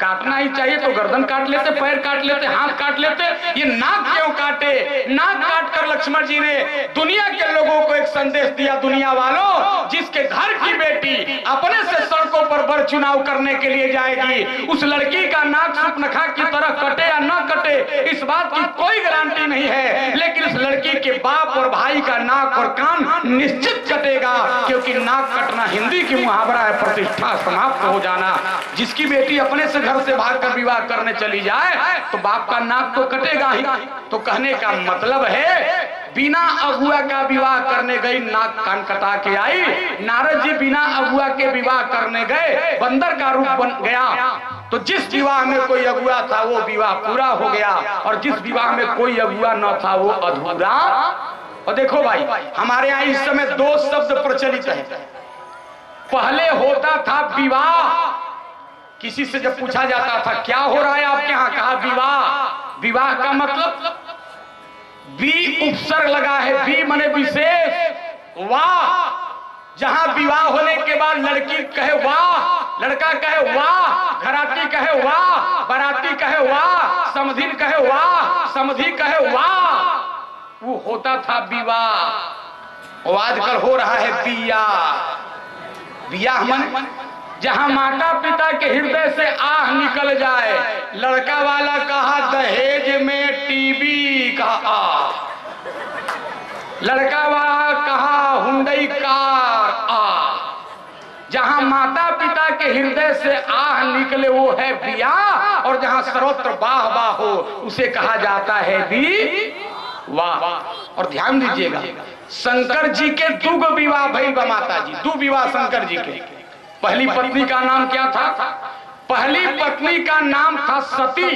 काटना ही चाहिए तो गर्दन काट लेते, पैर काट लेते, हाथ काट लेते, ये नाक क्यों काटे? नाक काट कर लक्ष्मण जी ने दुनिया के लोगों को एक संदेश दिया, दुनिया वालों, जिसके घर की बेटी अपने से सड़कों पर बर चुनाव करने के लिए जाएगी, उस लड़की का नाक सुपनखा की तरह कटे या न कटे, इस बात की कोई गारंटी नहीं है, लेकिन इस लड़की के बाप और भाई का नाक और कान निश्चित कटेगा, क्योंकि नाक कटना हिंदी की मुहावरा है, प्रतिष्ठा समाप्त हो जाना। जिसकी बेटी अपने से घर से भागकर विवाह करने चली जाए तो बाप का नाक तो कटेगा ही। तो कहने का मतलब है, बिना अगुआ का विवाह करने गई, नाक कान कटा के आई। नारद जी बिना अगुआ के विवाह करने गए, बंदर का रूप बन गया। तो जिस विवाह में कोई अगुआ था वो विवाह पूरा हो गया, और जिस विवाह में कोई अगुआ न था वो अधूरा। और देखो भाई, हमारे यहाँ इस समय दो शब्द प्रचलित है। पहले होता था विवाह, किसी से जब पूछा जाता था क्या हो रहा है आपके यहाँ, कहा विवाह। विवाह का मतलब बी उपसर्ग लगा है, बी माने विशेष, वाह। जहां विवाह होने के बाद लड़की कहे वाह, लड़का कहे वाह, घराती कहे वाह, बाराती कहे वाह, समधिन कहे वाह, समधी कहे वाह, वो होता था विवाह। और आजकल हो रहा है बियाह। बियाह मन जहां माता पिता के हृदय से आह निकल जाए। लड़का वाला कहा दहेज में टीवी का आ, लड़का वाला कहा हुंडई कार आ। जहां माता पिता के हृदय से आह निकले वो है बियाह, और जहां सर्वत्र वाह वाह हो उसे कहा जाता है भी वाह। और ध्यान दीजिएगा, शंकर जी के दुगो विवाह भई बा माता जी, दो विवाह शंकर जी के। पहली पत्नी का नाम क्या था? पहली पत्नी का नाम था सती।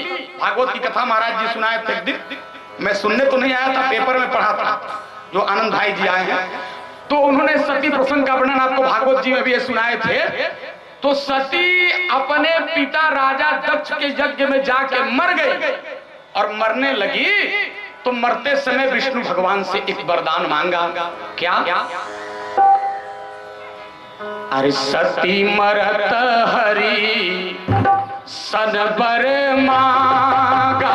भागवत की कथा महाराज जी सुनाए थे एक दिन, मैं सुनने तो नहीं आया था, पेपर में पढ़ा था, जो आनंद भाई जी आए हैं, तो उन्होंने सती प्रसंग का वर्णन आपको भागवत जी में भी सुनाए थे। तो सती अपने पिता राजा दक्ष के यज्ञ में जाके मर गई, और मरने लगी तो मरते समय विष्णु भगवान से एक वरदान मांगा। क्या? अरे सती मरत हरि सन बर मांगा,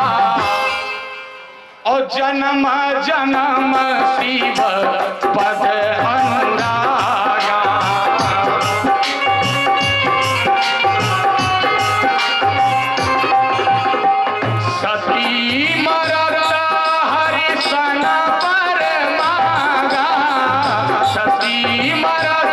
और जन्म जन्म शिव पद अनुरागा। सती मरत हरि सन बर मांगा, सती मरत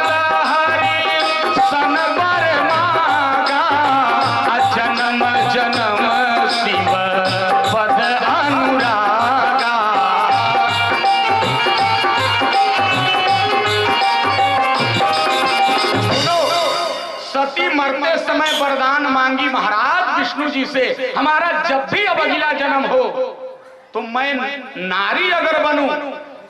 मरते समय वरदान मांगी महाराज विष्णु जी से, हमारा जब भी अब अगला जन्म हो तो मैं नारी अगर बनूं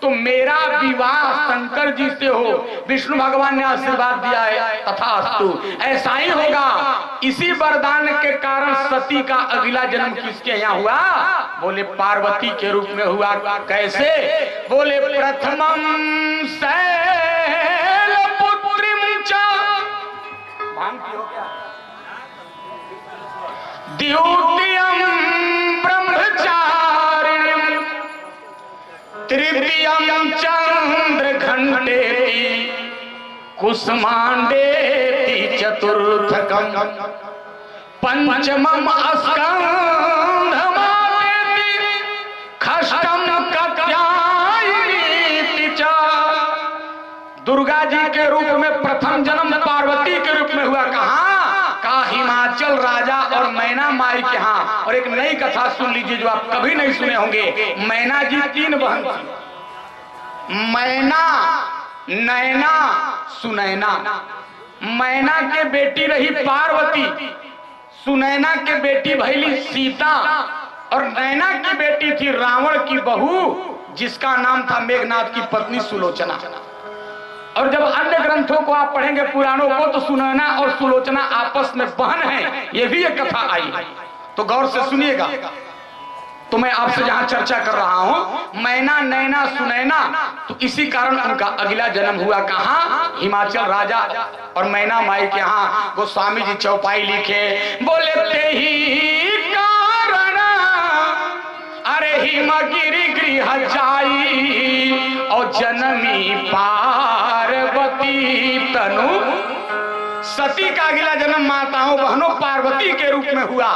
तो मेरा विवाह शंकर जी से हो। विष्णु भगवान ने आशीर्वाद दिया है, तथास्तु, ऐसा ही होगा। इसी वरदान के कारण सती का अगला जन्म किसके यहाँ हुआ? बोले पार्वती के रूप में हुआ। कैसे? बोले प्रथमम शैल पुत्रीम च, द्वितीयं ब्रह्मचारिण्यं तृतीयं चंद्रघंटेति कुसुमांडेति चतुर्थकं पंचमं स्कंधमापेति षष्ठं कात्यायनीति च। दुर्गा जी के रूप में प्रथम जन्म पार्वती के रूप में हुआ। कहाँ? का हिमाचल राजा और मैना माई के यहाँ। और एक नई कथा सुन लीजिए जो आप कभी नहीं सुने होंगे। मैना जी 3 बहन थी, मैना, नैना, सुनैना। मैना के बेटी रही पार्वती, सुनैना के बेटी भैली सीता, और नैना की बेटी थी रावण की बहू जिसका नाम था मेघनाथ की पत्नी सुलोचना। और जब अन्य ग्रंथों को आप पढ़ेंगे पुराणों को तो सुनैना और सुलोचना आपस में बहन हैं, ये भी एक कथा आई है, तो गौर से सुनिएगा। तो मैं आपसे जहां चर्चा कर रहा हूं मैना, नैना, सुनैना, तो इसी कारण उनका अगला जन्म हुआ। कहां? हिमाचल राजा और मैना माई के यहाँ। गोस्वामी जी चौपाई लिखे, बोले ते ही कारण अरे हिमगिरी गृह जाई और जनमी पार्वती तनु। सती का अगला जन्म माताओं बहनों पार्वती के रूप में हुआ।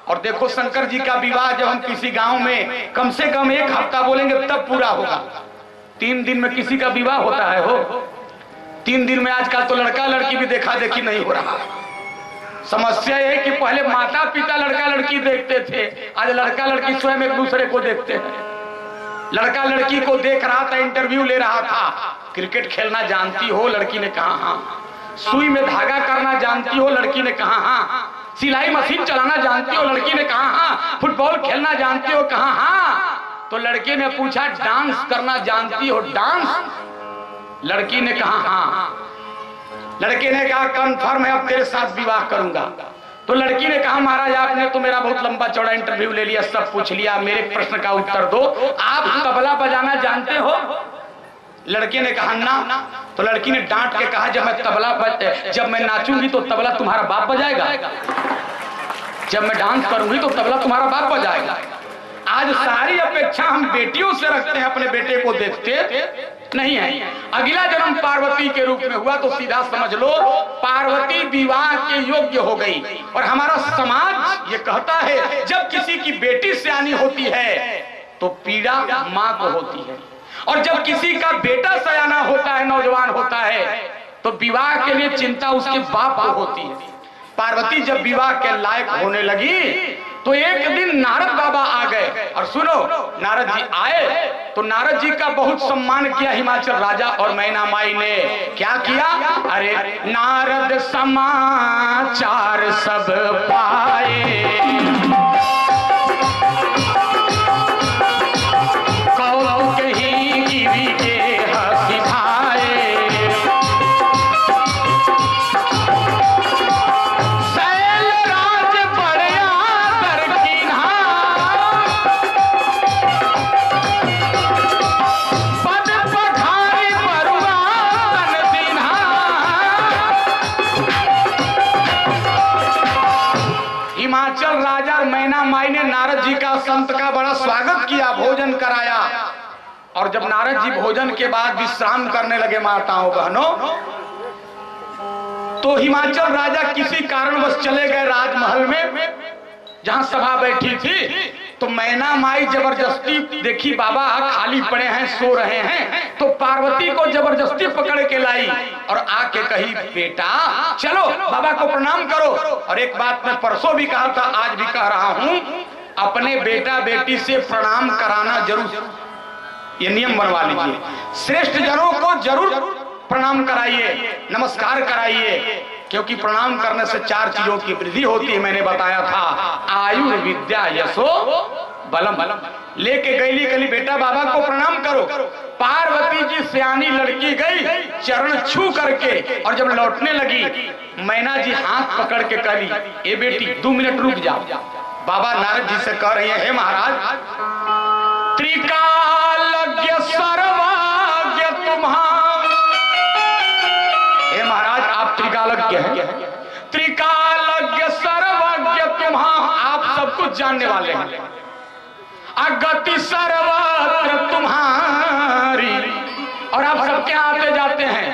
और देखो शंकर जी का विवाह जब हम किसी गांव में कम से कम 1 हफ्ता बोलेंगे तब पूरा होगा। 3 दिन में किसी का विवाह होता है हो? 3 दिन में आजकल तो लड़का लड़की भी देखा देखी नहीं हो रहा। समस्या यह है कि पहले माता पिता लड़का लड़की देखते थे, आज लड़का लड़की स्वयं एक दूसरे को देखते हैं। लड़का लड़की को देख रहा था, इंटरव्यू ले रहा था। क्रिकेट खेलना जानती हो? लड़की ने कहा हाँ। सुई में धागा करना जानती हो? लड़की ने कहा हाँ। सिलाई मशीन चलाना जानती हो? लड़की ने कहा हाँ। फुटबॉल खेलना जानती हो? कहा हाँ। तो लड़के ने पूछा डांस करना जानती हो? डांस? लड़की ने कहा हाँ। लड़के ने कहा कंफर्म है, अब तेरे साथ विवाह करूंगा। तो लड़की ने कहा महाराज आपने तो मेरा बहुत लंबा चौड़ा इंटरव्यू ले लिया, सब पूछ लिया, मेरे प्रश्न का उत्तर दो। आप तबला बजाना जानते हो? लड़के ने कहा ना। तो लड़की ने डांट के कहा जब मैं नाचूंगी तो तबला तुम्हारा बाप बजाएगा, जब मैं डांस करूंगी तो तबला तुम्हारा बाप बजाएगा। आज सारी अपेक्षा हम बेटियों से रखते हैं, अपने बेटे को देखते नहीं है। अगला जन्म पार्वती के रूप में हुआ तो सीधा समझ लो पार्वती विवाह के योग्य हो गई। और हमारा समाज ये कहता है जब किसी की बेटी सयानी होती है तो पीड़ा माँ को होती है, और जब किसी का बेटा सयाना होता है, नौजवान होता है, तो विवाह के लिए चिंता उसके बाप को होती है। पार्वती जब विवाह के लायक होने लगी तो एक दिन नारद बाबा आ गए। और सुनो, नारद जी आए तो नारद जी का बहुत सम्मान किया हिमाचल राजा और मैना माई ने। क्या किया? अरे नारद समाचार सब पाए, कौतुक ही गिरी के हंसी भाए, हिमाचल राजा और मैना माई ने नारद जी का संत का बड़ा स्वागत किया, भोजन कराया। और जब नारद जी भोजन के बाद विश्राम करने लगे माताओं बहनों, तो हिमाचल राजा किसी कारणवश चले गए राजमहल में जहां सभा बैठी थी। तो मैना माई जबरदस्ती देखी बाबा खाली पड़े हैं, सो रहे हैं, तो पार्वती को जबरदस्ती पकड़ के लाई और आके कही बेटा चलो बाबा को प्रणाम करो। और एक बात मैं परसों भी कहा था, आज भी कह रहा हूं, अपने बेटा बेटी से प्रणाम कराना जरूर, ये नियम बनवा लीजिए। श्रेष्ठ जनों को जरूर प्रणाम कराइए, नमस्कार कराइए, क्योंकि प्रणाम करने से 4 चीजों की वृद्धि होती है। मैंने बताया था आयु विद्या यशो बलम। लेके गईली कली बेटा बाबा को प्रणाम करो। पार्वती जी सियानी लड़की गई चरण छू करके, और जब लौटने लगी मैना जी हाथ पकड़ के कली ए बेटी 2 मिनट रुक जाओ। बाबा नारद जी से कह रहे हैं हे महाराज त्रिकालज्ञ सर्वज्ञ तुम्हारा, हे महाराज आप त्रिकालज्ञ हैं, त्रिकालज्ञ सर्वज्ञ तुम्हारा सब कुछ जानने वाले हैं। अगति सर्वत्र तुम्हारी, और आप सबके आते जाते हैं।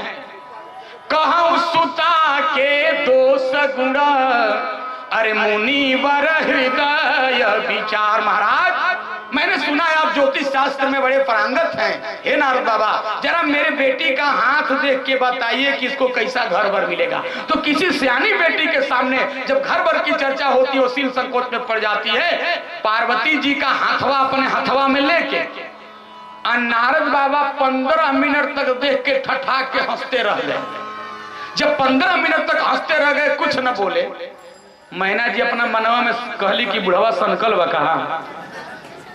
कहूं सुता के दोष गुण, अरे मुनिवर हृदय विचार। महाराज मैंने सुना है आप ज्योतिष शास्त्र में बड़े पारंगत हैं। हे नारद बाबा, जरा मेरे बेटी का हाथ देख के बताइए कि इसको कैसा घर वर मिलेगा। तो किसी सियानी बेटी के सामने जब घर वर की चर्चा होती है, वो सील संकोच में पड़ जाती है। पार्वती जी का हाथवा अपने हथवा में लेके नारद बाबा 15 मिनट तक देख के ठठा के हंसते रह गए। जब 15 मिनट तक हंसते रह गए, कुछ न बोले, मैना जी अपना मनवा में कहली कि बुढ़वा संकल व कहा,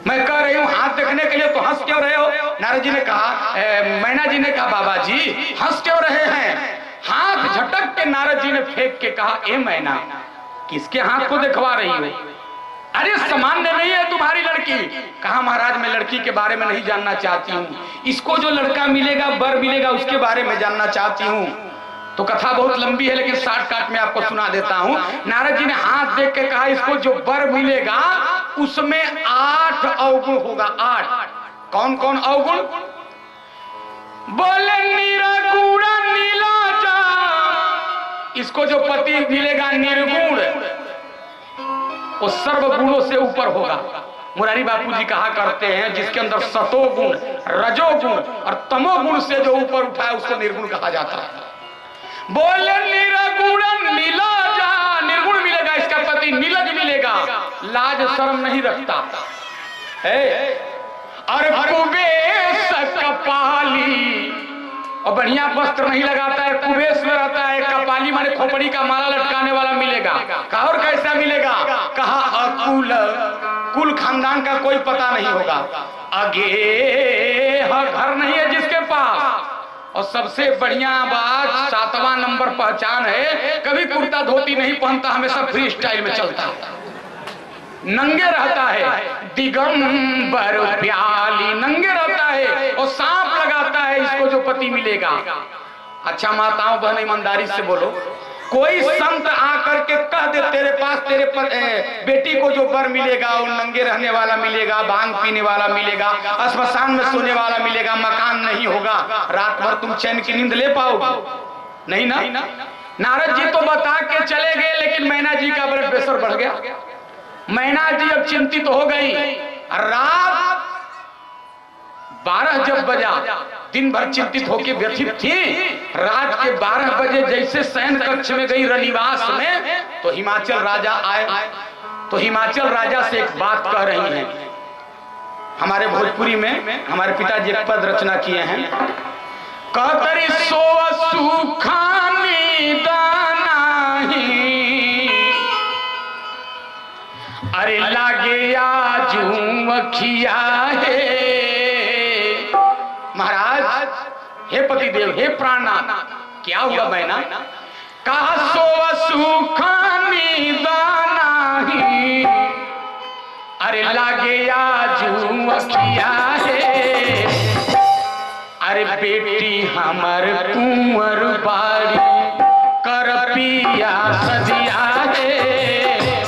मैं कह रही हूँ हाथ देखने के लिए, तो हंस क्यों रहे हो? नारद जी ने कहा, मैना जी ने कहा, बाबा जी हंस क्यों रहे हैं? हाथ झटक के नारद जी ने फेंक के कहा, ए मैना, किसके हाथ को दिखवा रही हो? अरे सामान्य नहीं है तुम्हारी लड़की। कहा, महाराज मैं लड़की के बारे में नहीं जानना चाहती हूँ, इसको जो लड़का मिलेगा, वर मिलेगा, उसके बारे में जानना चाहती हूँ। तो कथा बहुत लंबी है, लेकिन शॉर्टकट में आपको सुना देता हूँ। नारद जी ने हाथ देख के कहा, इसको जो वर मिलेगा उसमें 8 अवगुण होगा। 8 कौन कौन अवगुण? बोले निरगुण नीलाजा, इसको जो पति मिलेगा निर्गुण, वो सर्व गुणों से ऊपर होगा। मुरारी बापू जी कहा करते हैं, जिसके अंदर सतोगुण, रजोगुण और तमोगुण से जो ऊपर उठा है उसको निर्गुण कहा जाता है। बोले निर्गुण नीलाजा, निर्गुण मिलेगा इसका पति, नीलज मिलेगा, लाज शर्म नहीं रखता है। और कुबेश कपाली, और बढ़िया वस्त्र नहीं लगाता है, कुबेश में रहता है। कपाली माने खोपड़ी का माला लटकाने वाला मिलेगा। कहा और कैसा मिलेगा? कहा अकुल, कुल खानदान का कोई पता नहीं होगा। आगे घर नहीं है जिसके पास। और सबसे बढ़िया बात, 7वां नंबर पहचान है, कभी कुर्ता धोती नहीं पहनता, हमेशा फ्री स्टाइल में चलता है, नंगे रहता है, दिगंबर प्याली, नंगे रहता है और सांप लगाता है। इसको जो पति मिलेगा। अच्छा माताओं बहन ईमानदारी से बोलो, कोई संत आकर के कह दे तेरे पास तेरे बेटी को जो वर मिलेगा वो नंगे रहने वाला मिलेगा, भांग पीने वाला मिलेगा, श्मशान में सोने वाला मिलेगा, मकान नहीं होगा, रात भर तुम चैन की नींद ले पाओगे? नहीं ना। नारद जी तो बता के चले गए, लेकिन मैना जी का ब्लड प्रेशर बढ़ गया। मैना जी अब चिंतित हो गई। रात 12 जब बजा, दिन भर चिंतित होकर व्यथित थी। रात के 12 बजे जैसे शयन कक्ष में गई रनिवास में, तो हिमाचल राजा आए। तो हिमाचल राजा से एक बात कह रही हैं। हमारे भोजपुरी में हमारे पिताजी एक पद रचना किए हैं, कहतरी सो सुखानी दानाही, अरे लागे आजू अखिया है। महाराज, हे पतिदेव, हे प्राणनाथ, क्या हुआ मैना? कहा सो सुखानी दानाही, अरे लागे आजू अखिया है। अरे बेटी हमर कुंवर बाड़ी कर पिया सजिया है।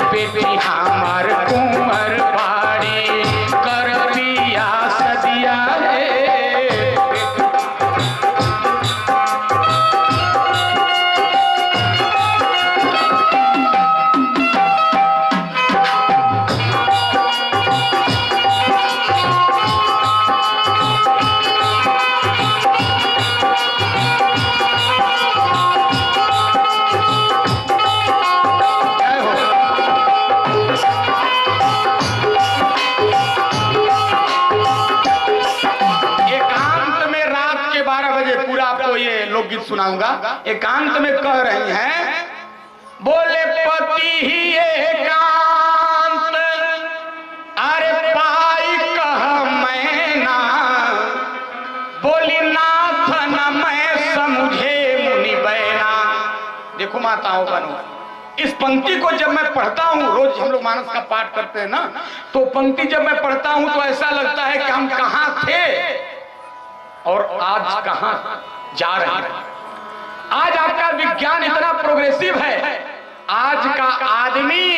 बेटी हमर कुंवर बाड़ी कर पिया सजिया है। गीत सुनाऊंगा। एकांत में कह रही हैं, बोले पति ही एकांत, अरे पाई कह मैना, बोली नाथ न मैं समझे मुनि बैना। देखो माताओं बनो, इस पंक्ति को जब मैं पढ़ता हूँ, रोज हम लोग मानस का पाठ करते हैं ना, तो पंक्ति जब मैं पढ़ता हूँ तो ऐसा लगता है कि हम कहाँ थे और आज कहाँ जा रहे हैं। आज आपका विज्ञान इतना प्रोग्रेसिव है, आज का आदमी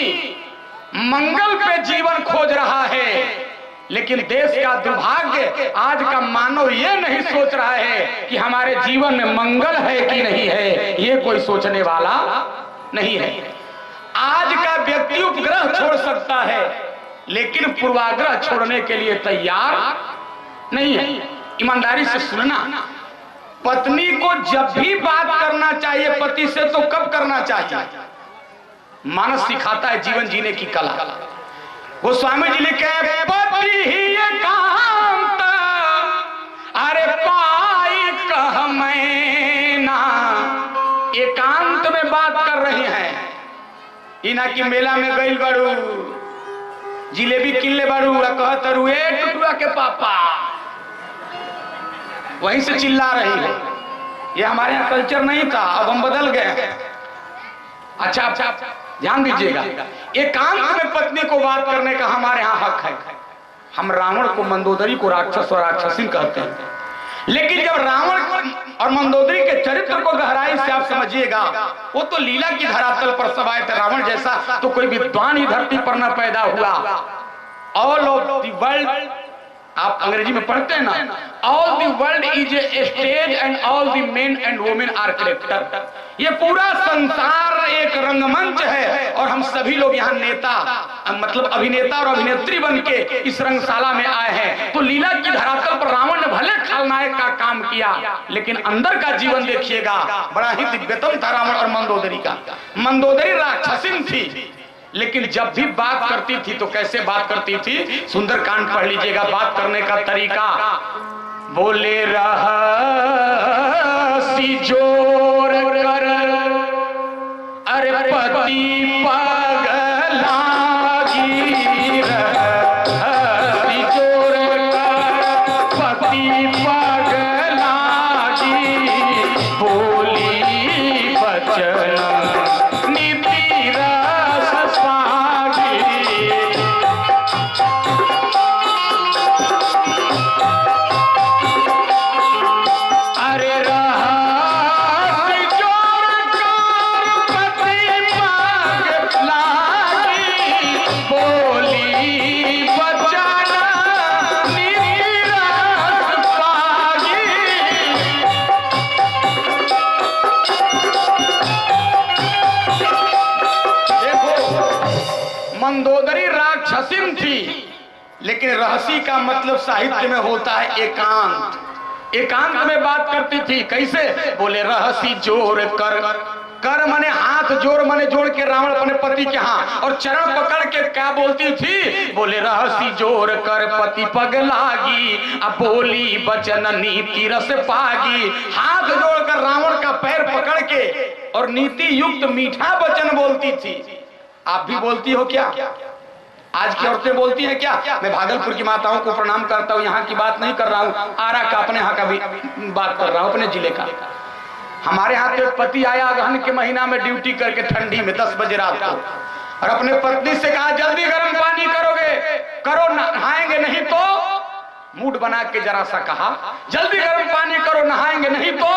मंगल पे जीवन खोज रहा है, लेकिन देश का दुर्भाग्य आज का मानव ये नहीं सोच रहा है कि हमारे जीवन में मंगल है कि नहीं है, ये कोई सोचने वाला नहीं है। आज का व्यक्ति उपग्रह छोड़ सकता है, लेकिन पूर्वाग्रह छोड़ने के लिए तैयार नहीं है। ईमानदारी से सुनना, पत्नी को जब भी बात करना चाहिए पति से तो कब करना चाहिए? मानस सिखाता है जीवन जीने की कला। गोस्वामी जी लिखे पति ही एकांत अरे पाई कह मैना। एकांत में बात कर रही हैं, इना की मेला में गई बड़ू जिलेबी किल्ले बड़ू कहत रुए टुटुआ के पापा, वहीं से चिल्ला रही है। ये हमारे यहाँ कल्चर नहीं था, अब हम बदल गए। अच्छा ध्यान दीजिएगा, एकांत में पत्नी को बात करने का हमारे यहाँ हक है। हम रावण को मंदोदरी को राक्षस और राक्षसी कहते हैं, लेकिन जब रावण और मंदोदरी के चरित्र को गहराई से आप समझिएगा, वो तो लीला की धरातल पर सब आए थे। रावण जैसा तो कोई विद्वान ही धरती पर न पैदा हुआ। ऑल ऑफ द वर्ल्ड, आप अंग्रेजी में पढ़ते हैं ना, all the world is a stage and all the men and women are character. ये पूरा संसार एक रंगमंच है और हम सभी लोग यहाँ नेता मतलब अभिनेता और अभिनेत्री बन के इस रंगशाला में आए हैं। तो लीला की धरातल पर रावण ने भले खलनायक का काम किया, लेकिन अंदर का जीवन देखिएगा बड़ा ही दिव्यतम था रावण और मंदोदरी का। मंदोदरी राक्षसिन थी, लेकिन जब भी बात करती थी तो कैसे बात करती थी? सुंदरकांड पढ़ लीजिएगा बात करने का तरीका। बोले रहसी जोर कर अरे पति पगलागी, रहसी जोर कर पति पगलागी, बोली बचन नीति रस सागी। अरे रहसी जोर कर पति पगलागी, बोली बचन नीति रस सागी। मंदोदरी राक्षसिन थी, लेकिन रहसी का मतलब साहित्य में होता है एकांत। एकांत में बात करती थी कैसे? बोले रहसी जोर कर, कर माने हाथ, जोर माने जोड़ के रावण अपने पति के हाथ और चरण पकड़ के क्या बोलती थी? बोले रहसी जोर कर पति पगलागी, अब बोली बचन नीति रस पागी। हाथ जोड़कर रावण का पैर पकड़ के और नीति युक्त मीठा वचन बोलती थी। आप भी बोलती हो क्या? आज की औरतें बोलती हैं क्या? मैं भागलपुर की माताओं को प्रणाम करता हूँ, यहाँ की बात नहीं कर रहा हूँ, आरा का अपने यहाँ का भी बात कर रहा हूँ, अपने जिले का। हमारे यहाँ तो एक पति आया अगहन के महीना में ड्यूटी करके ठंडी में 10 बजे रात को, और अपने पत्नी से कहा जल्दी गर्म पानी करोगे, करो नहाएंगे नहीं तो, मूड बना के जरा सा कहा जल्दी गर्म पानी करो नहाएंगे नहीं तो,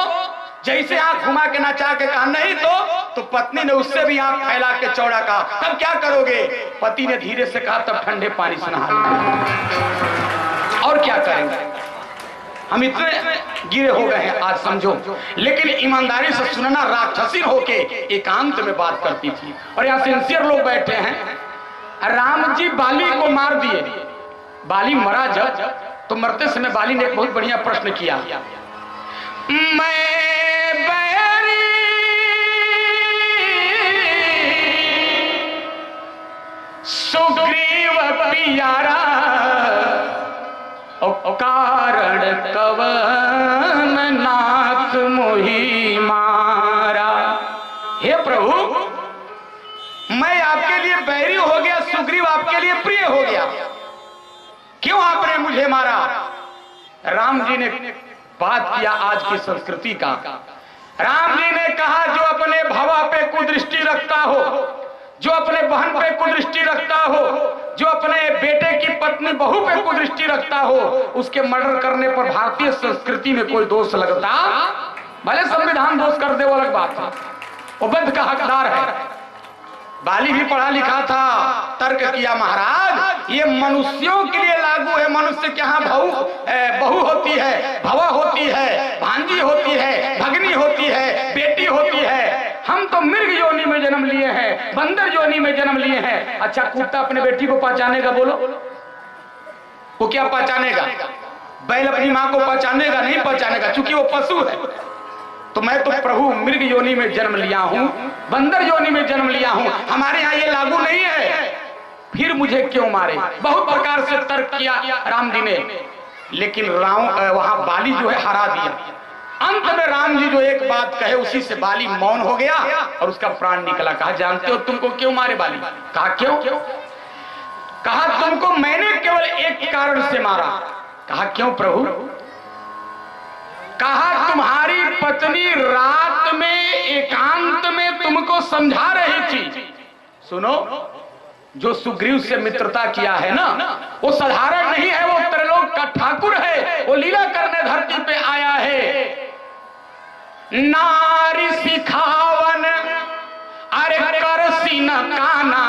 जैसे आंख घुमा के नचा के कहा नहीं तो पत्नी ने उससे भी आंख फैला के चौड़ा कहा तब क्या करोगे? पति ने धीरे से कहा तब ठंडे पानी से नहा लेंगे। और क्या करेंगे? हम इतने गिरे हो गए हैं आज समझो। लेकिन ईमानदारी से सुनना, राक्षसी होके एकांत में बात करती थी। और यहाँ सिंसियर लोग बैठे हैं। राम जी बाली को मार दिए, बाली मरा जब, तो मरते समय बाली ने एक बहुत बढ़िया प्रश्न किया, मैं बैरी सुग्रीव पियारा कारण कवन नाथ मोहि मारा। हे प्रभु, मैं आपके लिए बैरी हो गया, सुग्रीव आपके लिए प्रिय हो गया, क्यों आपने मुझे मारा? राम जी ने बात किया आज की संस्कृति का। राम जी ने कहा जो अपने भवा पे कुदृष्टि रखता हो, जो अपने बहन पे कुदृष्टि रखता हो, जो अपने बेटे की पत्नी बहू पे कुदृष्टि रखता हो, उसके मर्डर करने पर भारतीय संस्कृति में कोई दोष लगता? भले संविधान दोष कर दे वो अलग बात है, वो वध का हकदार है। बाली भी पढ़ा लिखा था, तर्क किया महाराज ये मनुष्यों के लिए लागू है। मनुष्य के यहाँ बहू होती है, भवा होती है, भांजी होती है, भगनी होती है, बेटी होती है। हम तो मृग योनि में जन्म लिए हैं, बंदर योनि में जन्म लिए हैं। अच्छा कुत्ता अपने बेटी को पहचानेगा? बोलो वो क्या पहचानेगा? बैल अपनी माँ को पहचानेगा? नहीं पहचानेगा, क्योंकि वो पशु है। तो मैं तो प्रभु मृग योनि में जन्म लिया हूं, बंदर योनि में जन्म लिया हूं, हमारे यहाँ ये लागू नहीं है, फिर मुझे क्यों मारे? बहुत प्रकार से तर्क किया राम जी ने, लेकिन वहां बाली जो है हरा दिया। अंत में राम जी जो एक बात कहे उसी से बाली मौन हो गया और उसका प्राण निकला। कहा जानते हो तुमको क्यों मारे बाली? कहा क्यों? कहा तुमको मैंने केवल एक कारण से मारा। कहा क्यों प्रभु? कहा तुम्हारी पत्नी रात में एकांत में तुमको समझा रही थी। सुनो, जो सुग्रीव से मित्रता किया है ना, वो साधारण नहीं है, वो त्रिलोक का ठाकुर है, वो लीला करने धरती पे आया है। नारी सिखावन अरे कर सीन काना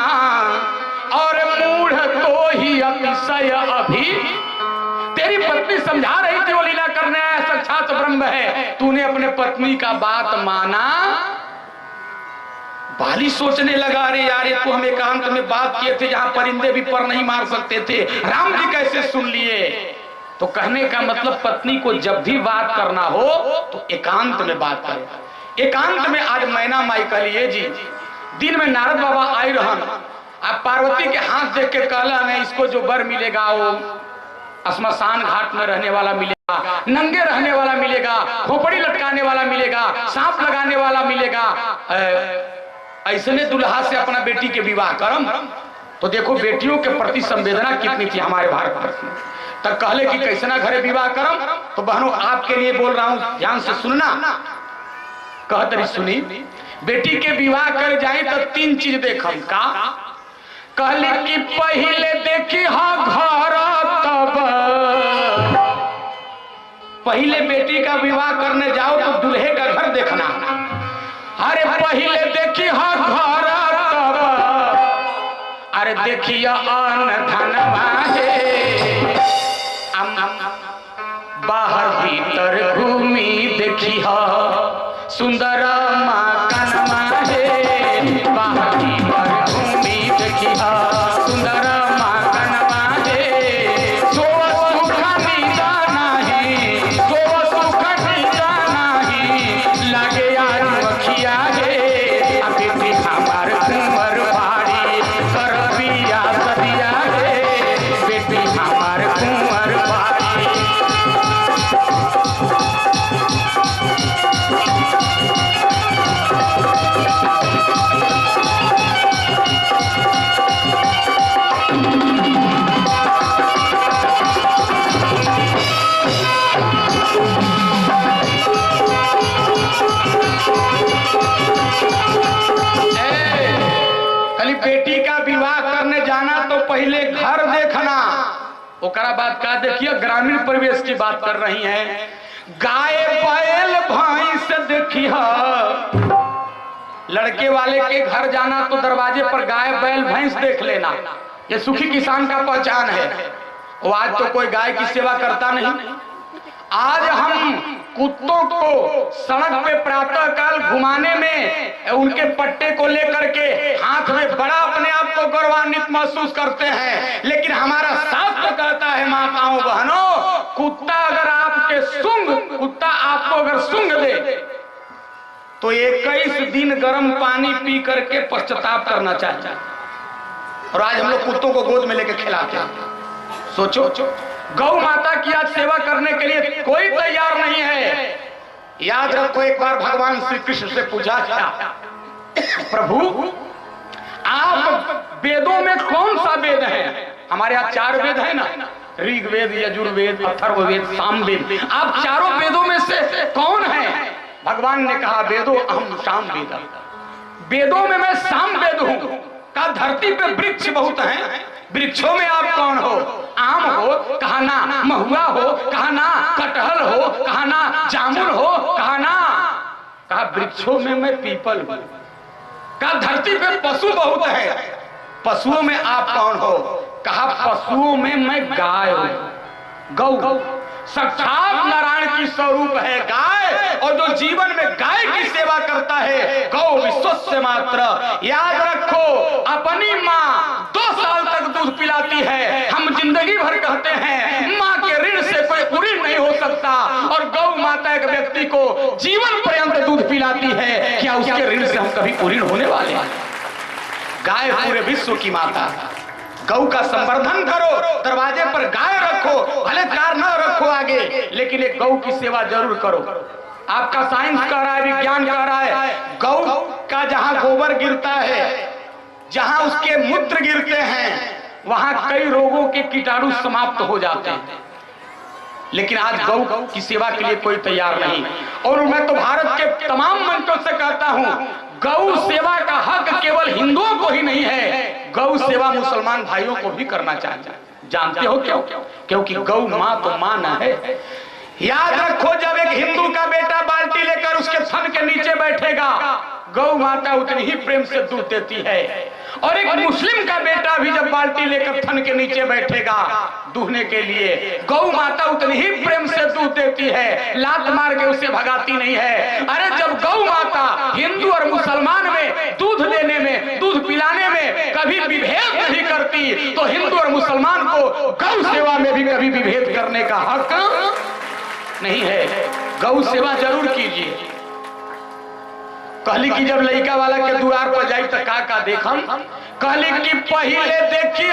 और मूढ़ तो ही अतिशय अभी। तेरी पत्नी समझा रही थी वो लीला करने आया साक्षात ब्रह्म है, तूने अपने पत्नी का बात माना। बाली सोचने लगा अरे यार ये तो हम एकांत में बात किए थे जहां परिंदे भी पर नहीं मार सकते थे, राम जी कैसे सुन लिए? तो कहने का मतलब पत्नी को जब भी बात करना हो तो एकांत में बात करे। एकांत में आज मैना माई कह लिए जी, दिन में नारद बाबा आई रहन, अब पार्वती के हाथ देख के कहला में इसको जो वर मिलेगा वो श्मशान घाट में रहने वाला मिलेगा, नंगे रहने वाला मिलेगा, खोपड़ी लटकाने वाला मिलेगा, सांप लगाने वाला मिलेगा। ऐसे में दुल्हा से अपना बेटी के विवाह करम। तो देखो बेटियों के प्रति संवेदना कितनी थी हमारे भारतवर्ष में। तब कहले कि कैसना घरे विवाह करम। तो बहनों आपके लिए बोल रहा हूं, ध्यान से सुनना। कहतरी सुनी, बेटी के विवाह कर जाए तो 3 चीज देखम। का कहले कि पहले देखी हा घर, तब पहले बेटी का विवाह करने जाओ तो दूल्हे का घर देखना। अरे पहले देखी हा घर, तब अरे देखिया अन्न धनवा है, बाहर भीतर घूमी देखी हा सुंदर मकानवा है, बाहर भीतर घूमी देखी हा सुंदर मकानवा है। सो सुख नीदा नहीं, सो सुख नीदा नहीं, लगे यार मखिया है, अभी भी हमार कुंवर बाड़ी कर बिया सदिया है, बेटी हमार कुंवर बाड़ी। बेटी का विवाह करने जाना तो पहले घर देखना, ओकरा बाद का देखिए ग्रामीण परिवेश की बात कर रही हैं। गाय बैल भैंस देखिए, लड़के वाले के घर जाना तो दरवाजे पर गाय बैल भैंस देख लेना, ये सुखी किसान का पहचान है। वो आज तो कोई गाय की सेवा करता नहीं। आज हम कुत्तों को सड़क पे प्रातः काल घुमाने में उनके पट्टे को लेकर के हाथ में बड़ा अपने आप को गौरवान्वित महसूस करते हैं, लेकिन हमारा शास्त्र कहता है माताओं बहनों, कुत्ता अगर आपके कुत्ता आपको अगर सूंघ दे तो 21 दिन गर्म पानी पी करके पश्चाताप करना चाहिए। और आज हम लोग कुत्तों को गोद में लेकर खिलाते हैं। सोचो, गौ माता की आज सेवा करने के लिए कोई तैयार नहीं है। याद रखो, एक बार भगवान श्री कृष्ण से पूछा क्या, प्रभु आप वेदों में कौन सा वेद है? हमारे यहाँ 4 वेद है ना, ऋग्वेद, यजुर्वेद, अथर्ववेद, सामवेद। आप चारों वेदों में से कौन है? भगवान ने कहा वेदो अहम साम वेद, वेदों में मैं साम वेद हूं। का धरती पे वृक्ष बहुत हैं, वृक्षों में आप कौन हो? आम हो, कहा ना महुआ हो, कहा ना कटहल हो, कहा ना जामुन हो, कहा ना, कहा वृक्षों में मैं पीपल हूं। कहा धरती पे पशु बहुत है, पशुओं में आप कौन हो? कहा पशुओं में मैं गाय हूं। गौ साक्षात नारायण की स्वरूप है गाय, और जो जीवन में गाय की सेवा करता है, गौ विश्वस्य मात्र। याद रखो, अपनी माँ 2 साल तक दूध पिलाती है। हम जिंदगी भर कहते हैं माँ के ऋण से कोई ऋण नहीं हो सकता, और गौ माता एक व्यक्ति को जीवन पर्यंत दूध पिलाती है, क्या उसके ऋण से हम कभी ऋण होने वाले हैं? गाय पूरे विश्व की माता। गौ का संवर्धन करो, दरवाजे पर गाय रखो, भले कार न रखो आगे, लेकिन एक गौ की सेवा जरूर करो। आपका साइंस कह रहा है, विज्ञान कह रहा है, गौ का जहां गोबर गिरता है, जहां उसके मूत्र गिरते हैं, वहां कई रोगों के कीटाणु समाप्त हो जाते हैं। लेकिन आज गौ की सेवा के लिए कोई तैयार नहीं। और मैं तो भारत के तमाम मंचों से कहता हूं, गौ सेवा का हक केवल हिंदुओं को ही नहीं है, गौ सेवा मुसलमान भाइयों को भी करना चाहिए। जानते हो क्यों? क्योंकि गौ माँ तो माँ न है। याद रखो, जब एक हिंदू का बेटा बाल्टी लेकर उसके थन के नीचे बैठेगा, गौ माता उतनी ही प्रेम से दूध देती है। और एक मुस्लिम का बेटा भी जब बाल्टी लेकर थन के नीचे बैठेगा दूहने के लिए, गौ माता उतनी ही प्रेम से दूध देती है, लात मार के उसे भगाती नहीं है। अरे जब गौ माता हिंदू और मुसलमान में दूध देने में, दूध पिलाने में कभी विभेद नहीं करती, तो हिंदू और मुसलमान को गौ सेवा में भी कभी विभेद करने का हक नहीं है। गौ सेवा जरूर कीजिए। कहली कि जब लड़का वाला के द्वार पर जाई तो का देखम, कहली कि पहले देखी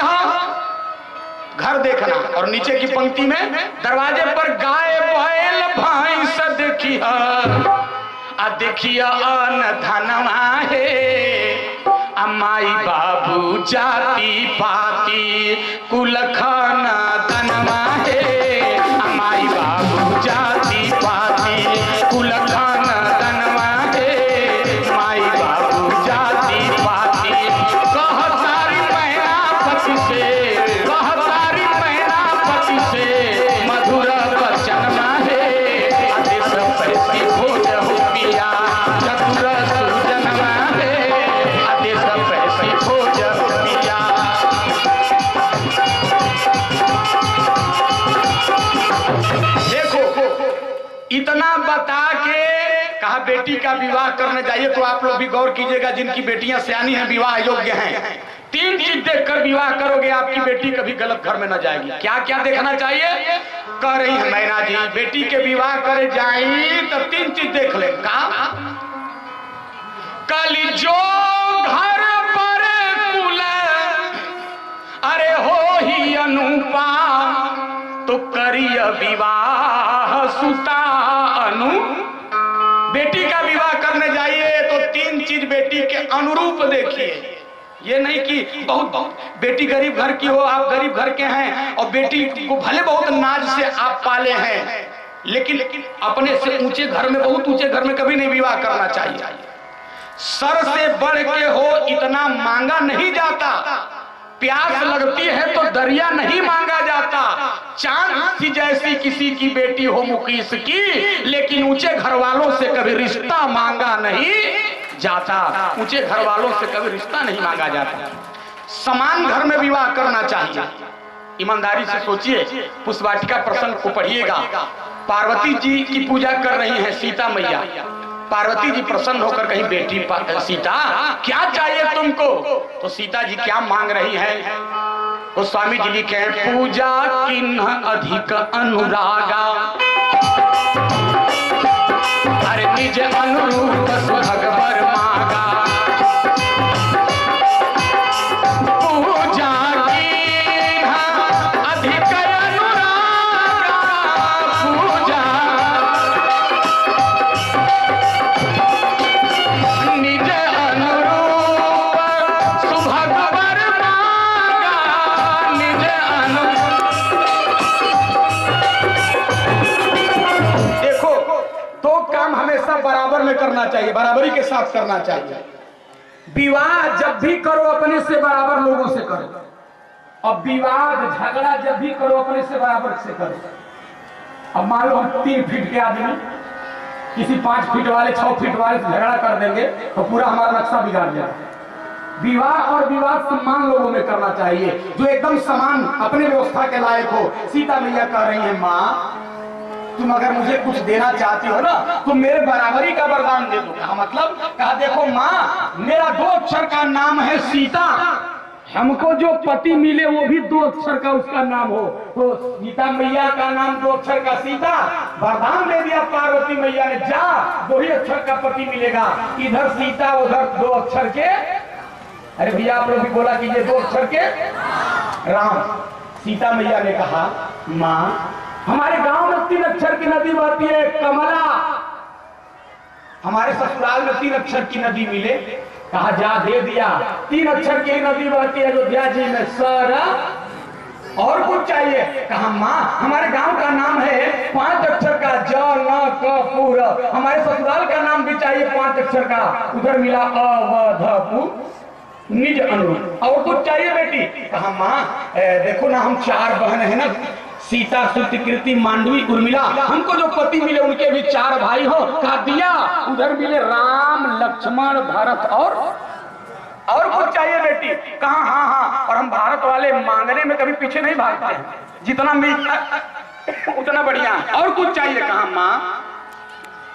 घर देखना, और नीचे की पंक्ति में दरवाजे पर गाय बैल भैंस देखी आ देखिया अन्न धनवा है, अमाई बाबू जाति पाती कुलखन धनवा है, अमाई बाबू जाति पाती कुलखन धनवा है, माई बाबू जाति पाती। कहतारी महीना पति से, कहतारी महीना पति से मधुर वचन माहे, आदेश पैसी भोज हो पिया चतुर सुजन माहे, आदेश पैसी भोज हो पिया। देखो, इतना बता के कहा बेटी का विवाह करने जाइए, तो आप लोग भी गौर कीजिएगा, जिनकी बेटियां सियानी हैं, विवाह योग्य हैं, 3 चीज देखकर विवाह करोगे, आपकी बेटी कभी गलत घर में न जाएगी। क्या क्या देखना चाहिए? कह रही है मैना जी, बेटी के विवाह करे जाए तो 3 चीज देख ले। कहा कली जो घर पर कुल अरे हो ही अनुपा, तो करिय विवाह सुता अनु। बेटी का विवाह करने जाइए तो 3 चीज बेटी के अनुरूप देखिए। ये नहीं कि बहुत बेटी गरीब घर की हो, आप गरीब घर के हैं, और बेटी को भले बहुत नाज से आप पाले हैं, लेकिन अपने से ऊंचे घर में, बहुत ऊंचे घर में कभी नहीं विवाह करना चाहिए। सर से बढ़ के हो इतना मांगा नहीं जाता, प्यास लगती है तो दरिया नहीं मांगा जाता। चांद सी जैसी किसी की बेटी हो मुकीस की, लेकिन ऊंचे घर वालों से कभी रिश्ता मांगा नहीं जाता। ऊंचे घर वालों से कभी रिश्ता नहीं मांगा जाता। समान घर में विवाह करना चाहिए। ईमानदारी से सोचिए, पुष्पवाटिका प्रसंग को पढ़िएगा। पार्वती जी की पूजा कर रही हैं सीता मैया। पार्वती जी प्रसन्न होकर कहीं बेटी सीता क्या चाहिए तुमको? तो सीता जी क्या मांग रही है? वो स्वामी जी लिखे हैं, पूजा किन्ह अधिक अनुरागा, अरे निज अनुरूप सुभगवर मागा। पूजा किन्ह अधिक अनुरागा, पूजा निज अनुरूप सुभगवर मागा, निज देखो, 2 काम हमेशा बराबर में करना चाहिए, बराबरी के साथ करना चाहिए। विवाह जब भी करो अपने से बराबर लोगों से करो, और विवाद झगड़ा जब भी करो अपने से बराबर से करो। अब मान लो हम 3 फीट के आदमी, किसी 5 फीट वाले 6 फीट वाले से झगड़ा कर देंगे तो पूरा हमारा नक्शा बिगाड़ जाए। विवाह और विवाह समान लोगों में करना चाहिए, जो एकदम समान अपने व्यवस्था के लायक हो। सीता मैया कह रही है, माँ तुम अगर मुझे कुछ देना चाहती हो ना तो मेरे बराबरी का वरदान दे दो। कहा मतलब? कहा देखो माँ, मेरा 2 अक्षर का नाम है सीता, हमको जो पति मिले वो भी 2 अक्षर का उसका नाम हो। तो सीता मैया का नाम 2 अक्षर का सीता, वरदान दे दिया पार्वती मैया ने, जा 2 ही अक्षर का पति मिलेगा। इधर सीता उधर 2 अक्षर के, अरे भैया आप लोग भी बोला कीजिए 2 अक्षर के राम। सीता मैया ने कहा, माँ हमारे गांव में 3 अक्षर की नदी बहती है कमला, हमारे ससुराल में 3 अक्षर की नदी मिले। कहा जा, दे दिया। 3 अक्षर की नदी बहती है अयोध्या जी में सर, और कुछ चाहिए? कहा माँ हमारे गांव का नाम है 5 अक्षर का ज न क पुर, हमारे ससुराल का नाम भी चाहिए 5 अक्षर का, उधर मिला अवधपु निज अनुरूप। और कुछ चाहिए बेटी? कहा माँ देखो ना, हम 4 बहन है ना, सीता सुकृति मांडवी उर्मिला, हमको जो पति मिले उनके भी 4 भाई हो। कहा दिया। उधर मिले राम लक्ष्मण भरत, और कुछ चाहिए बेटी? कहा हाँ हाँ, और हम भारत वाले मांगने में कभी पीछे नहीं भागते हैं, जितना मिलता उतना बढ़िया। और कुछ चाहिए? कहा माँ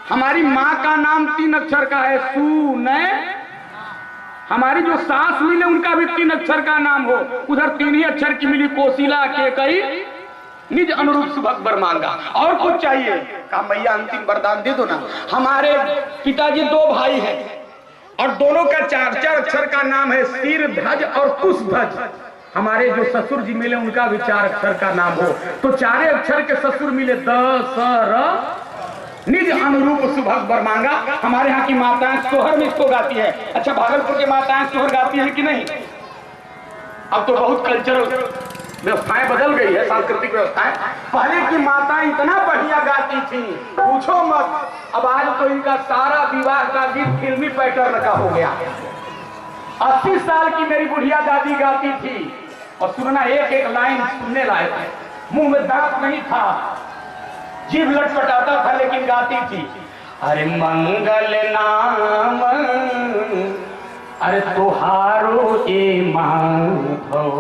हमारी माँ का नाम 3 अक्षर का है सुनय, हमारी जो सास मिले उनका भी 3 अक्षर का नाम हो। उधर 3 ही अक्षर की मिली कोशिला के कई निज अनुरूप सुभग वर मांगा। और कुछ चाहिए? कहा मैया अंतिम वरदान दे दो ना, हमारे पिताजी 2 भाई हैं और दोनों का 4 अक्षर का नाम है सिर ध्वज और कुशध्वज, हमारे जो ससुर जी मिले उनका भी 4 अक्षर का नाम हो। तो 4 अक्षर के ससुर मिले दशरथ निज अनुरूप सुभग वर मांगा। हमारे यहाँ की माताएं सोहर में इसको गाती है। अच्छा भागलपुर की माताएं सोहर गाती है कि नहीं? अब तो बहुत कल्चरल व्यवस्थाएं बदल गई है, सांस्कृतिक व्यवस्थाएं। पहले की माताएं इतना बढ़िया गाती थी, पूछो मत। अब आज तो इनका सारा विवाह का गीत फिल्मी पैटर्न का हो गया। 80 साल की मेरी बुढ़िया दादी गाती थी, और सुनना एक लाइन सुनने लायक है। मुंह में दांत नहीं था, जीभ लटपटाता था, लेकिन गाती थी, अरे मंगल नाम अरे तुहारो ए माधव,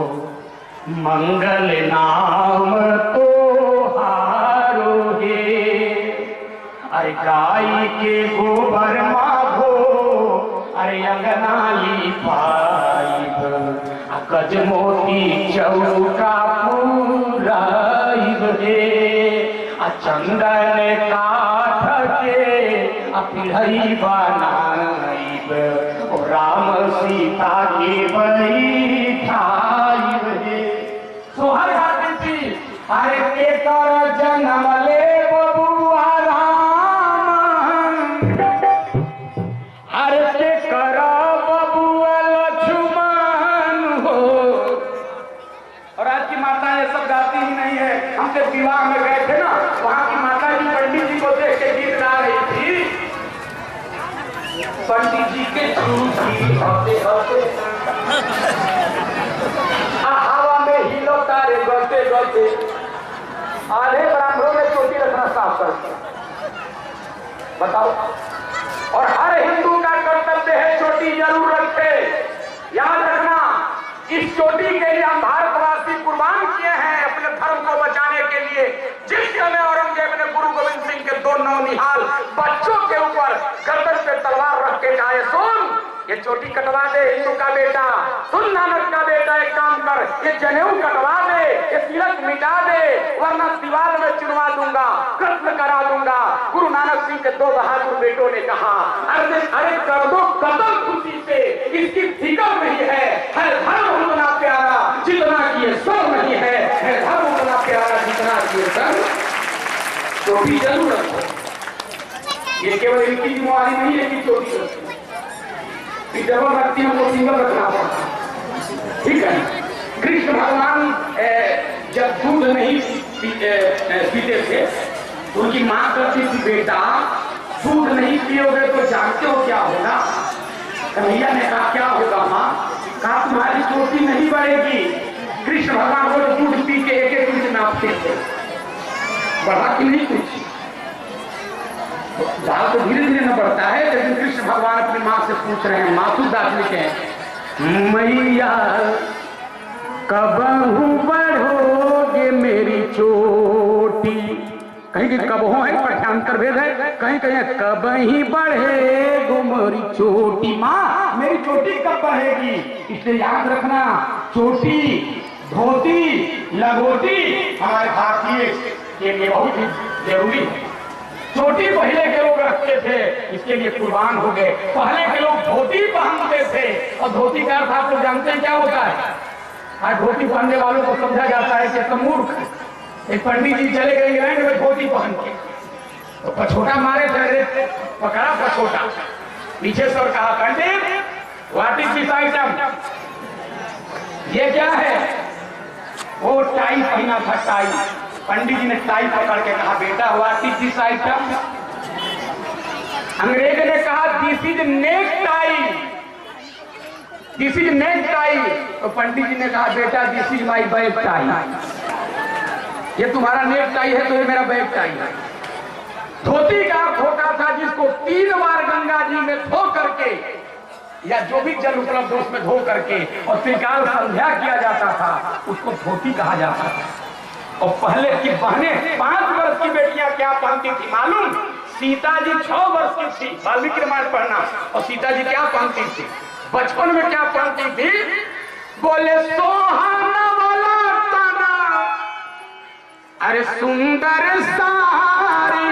मंगल नाम तुहारो हे, अरे गाय के गोबर माधो, अरे अंगना लिपाइब, गज मोती चौका पुराइब हे, चंदन काठ के पिढ़ई बनाइब, राम सीता के बैठाइब हे। सोहर गाती थी, अरे के कर जन्म ले बबुआ राम, अरे के कर बबुआ लक्ष्मण हो। और आज की माता ये सब गाती ही नहीं है। हम जब विवाह में गए थे ना, वहां की माता जी पंडित जी को देख के गीत गा रही थी, पंडित जी के चूड़ी होते होते हवा में हिलो तारे गलते गलते, आधे ब्राह्मणों में चोटी रखना साफ करते। बताओ। और हर हिंदू का कर्तव्य है चोटी जरूर रखे। याद रखना, इस चोटी के लिए हम भारतवासी कुर्बान किए हैं अपने धर्म को बचाने के लिए। जिस समय औरंगजेब ने गुरु गोविंद सिंह के 2 नौनिहाल बच्चों के ऊपर गर्दन पे तलवार रख के कहा, सुन ये चोटी कटवा दे हिंदू का बेटा, सुन नानक का बेटा एक काम कर, ये जनेऊ कटवा दे, ये तिलक मिटा दे, वरना दीवार में चुनवा दूंगा, कत्ल करा दूंगा। गुरु नानक सिंह के 2 बहादुर बेटों ने कहा, अरे कर दो कत्ल खुशी से, इसकी फिक्र नहीं है धर्म उतना प्यारा जितना कि ये सर नहीं है धर्म उतना प्यारा जितना कि ये सर। चोटी जरूर रखो, ये केवल इनकी जिम्मेवारी नहीं है कि चोटी रखो, डबल रखती हमको सिंगल रखना पड़ता। ठीक है। कृष्ण भगवान जब दूध नहीं पीते थे तो उनकी माँ कहती थी, बेटा दूध नहीं पियोगे तो जानते हो क्या होगा? कन्हैया ने कहा क्या होगा माँ? कहा तुम्हारी चोटी नहीं बढ़ेगी। कृष्ण भगवान रोज दूध पी के एक इंच नापते थे, बढ़ा कि नहीं कुछ दाल तो धीरे धीरे न बढ़ता है, लेकिन कृष्ण भगवान अपनी माँ से पूछ रहे हैं, मासूदास लिखे हैं, मैया कबहू बढ़ोगे मेरी चोटी। कहीं कि कबहों है, पाठ्यांतर भेद है, कहीं कहीं कबही बढ़े मेरी चोटी। माँ मेरी चोटी कब बढ़ेगी? इसलिए याद रखना, चोटी, धोती, लगोटी हमारे भारतीय के लिए बहुत ही जरूरी है। चोटी पहले के लोग रखते थे, इसके लिए कुर्बान हो गए। पहले के लोग धोती पहनते थे, और धोती का अर्थ आप लोग जानते हैं क्या होता है? आज धोती पहनने वालों को समझा जाता है कि तुम मूर्ख। एक पंडित जी चले गए इंग्लैंड में धोती पहन के, तो पछोटा मारे थे, पकड़ा पछोटा, पीछे से और कहा, पंडित व्हाट इज दिस आइटम, ये क्या है? वो टाई पहना था, टाई। पंडित जी ने टाई पकड़ के कहा, बेटा व्हाट इज दिस आइटम? अंग्रेज ने कहा, this is neck tie, this is neck tie. तो पंडित जी ने कहा, बेटा this is my bag tie, ये तुम्हारा नेक टाई है तो ये मेरा बैग टाई है। धोती का अर्थ होता था जिसको 3 बार गंगा जी में धो करके, या जो भी जल उपलब्ध उसमें धो करके और त्रिकाल संध्या किया जाता था, उसको धोती कहा जाता था। और पहले की बहनें 5 वर्ष की बेटियां क्या पहनती थी मालूम? सीता जी 6 वर्ष की थी, वाल्मीकि रामायण पढ़ना, और सीता जी क्या पहनती थी? बचपन में क्या पहनती थी? बोले सोहाना वाला ताना, अरे सुंदर सारी,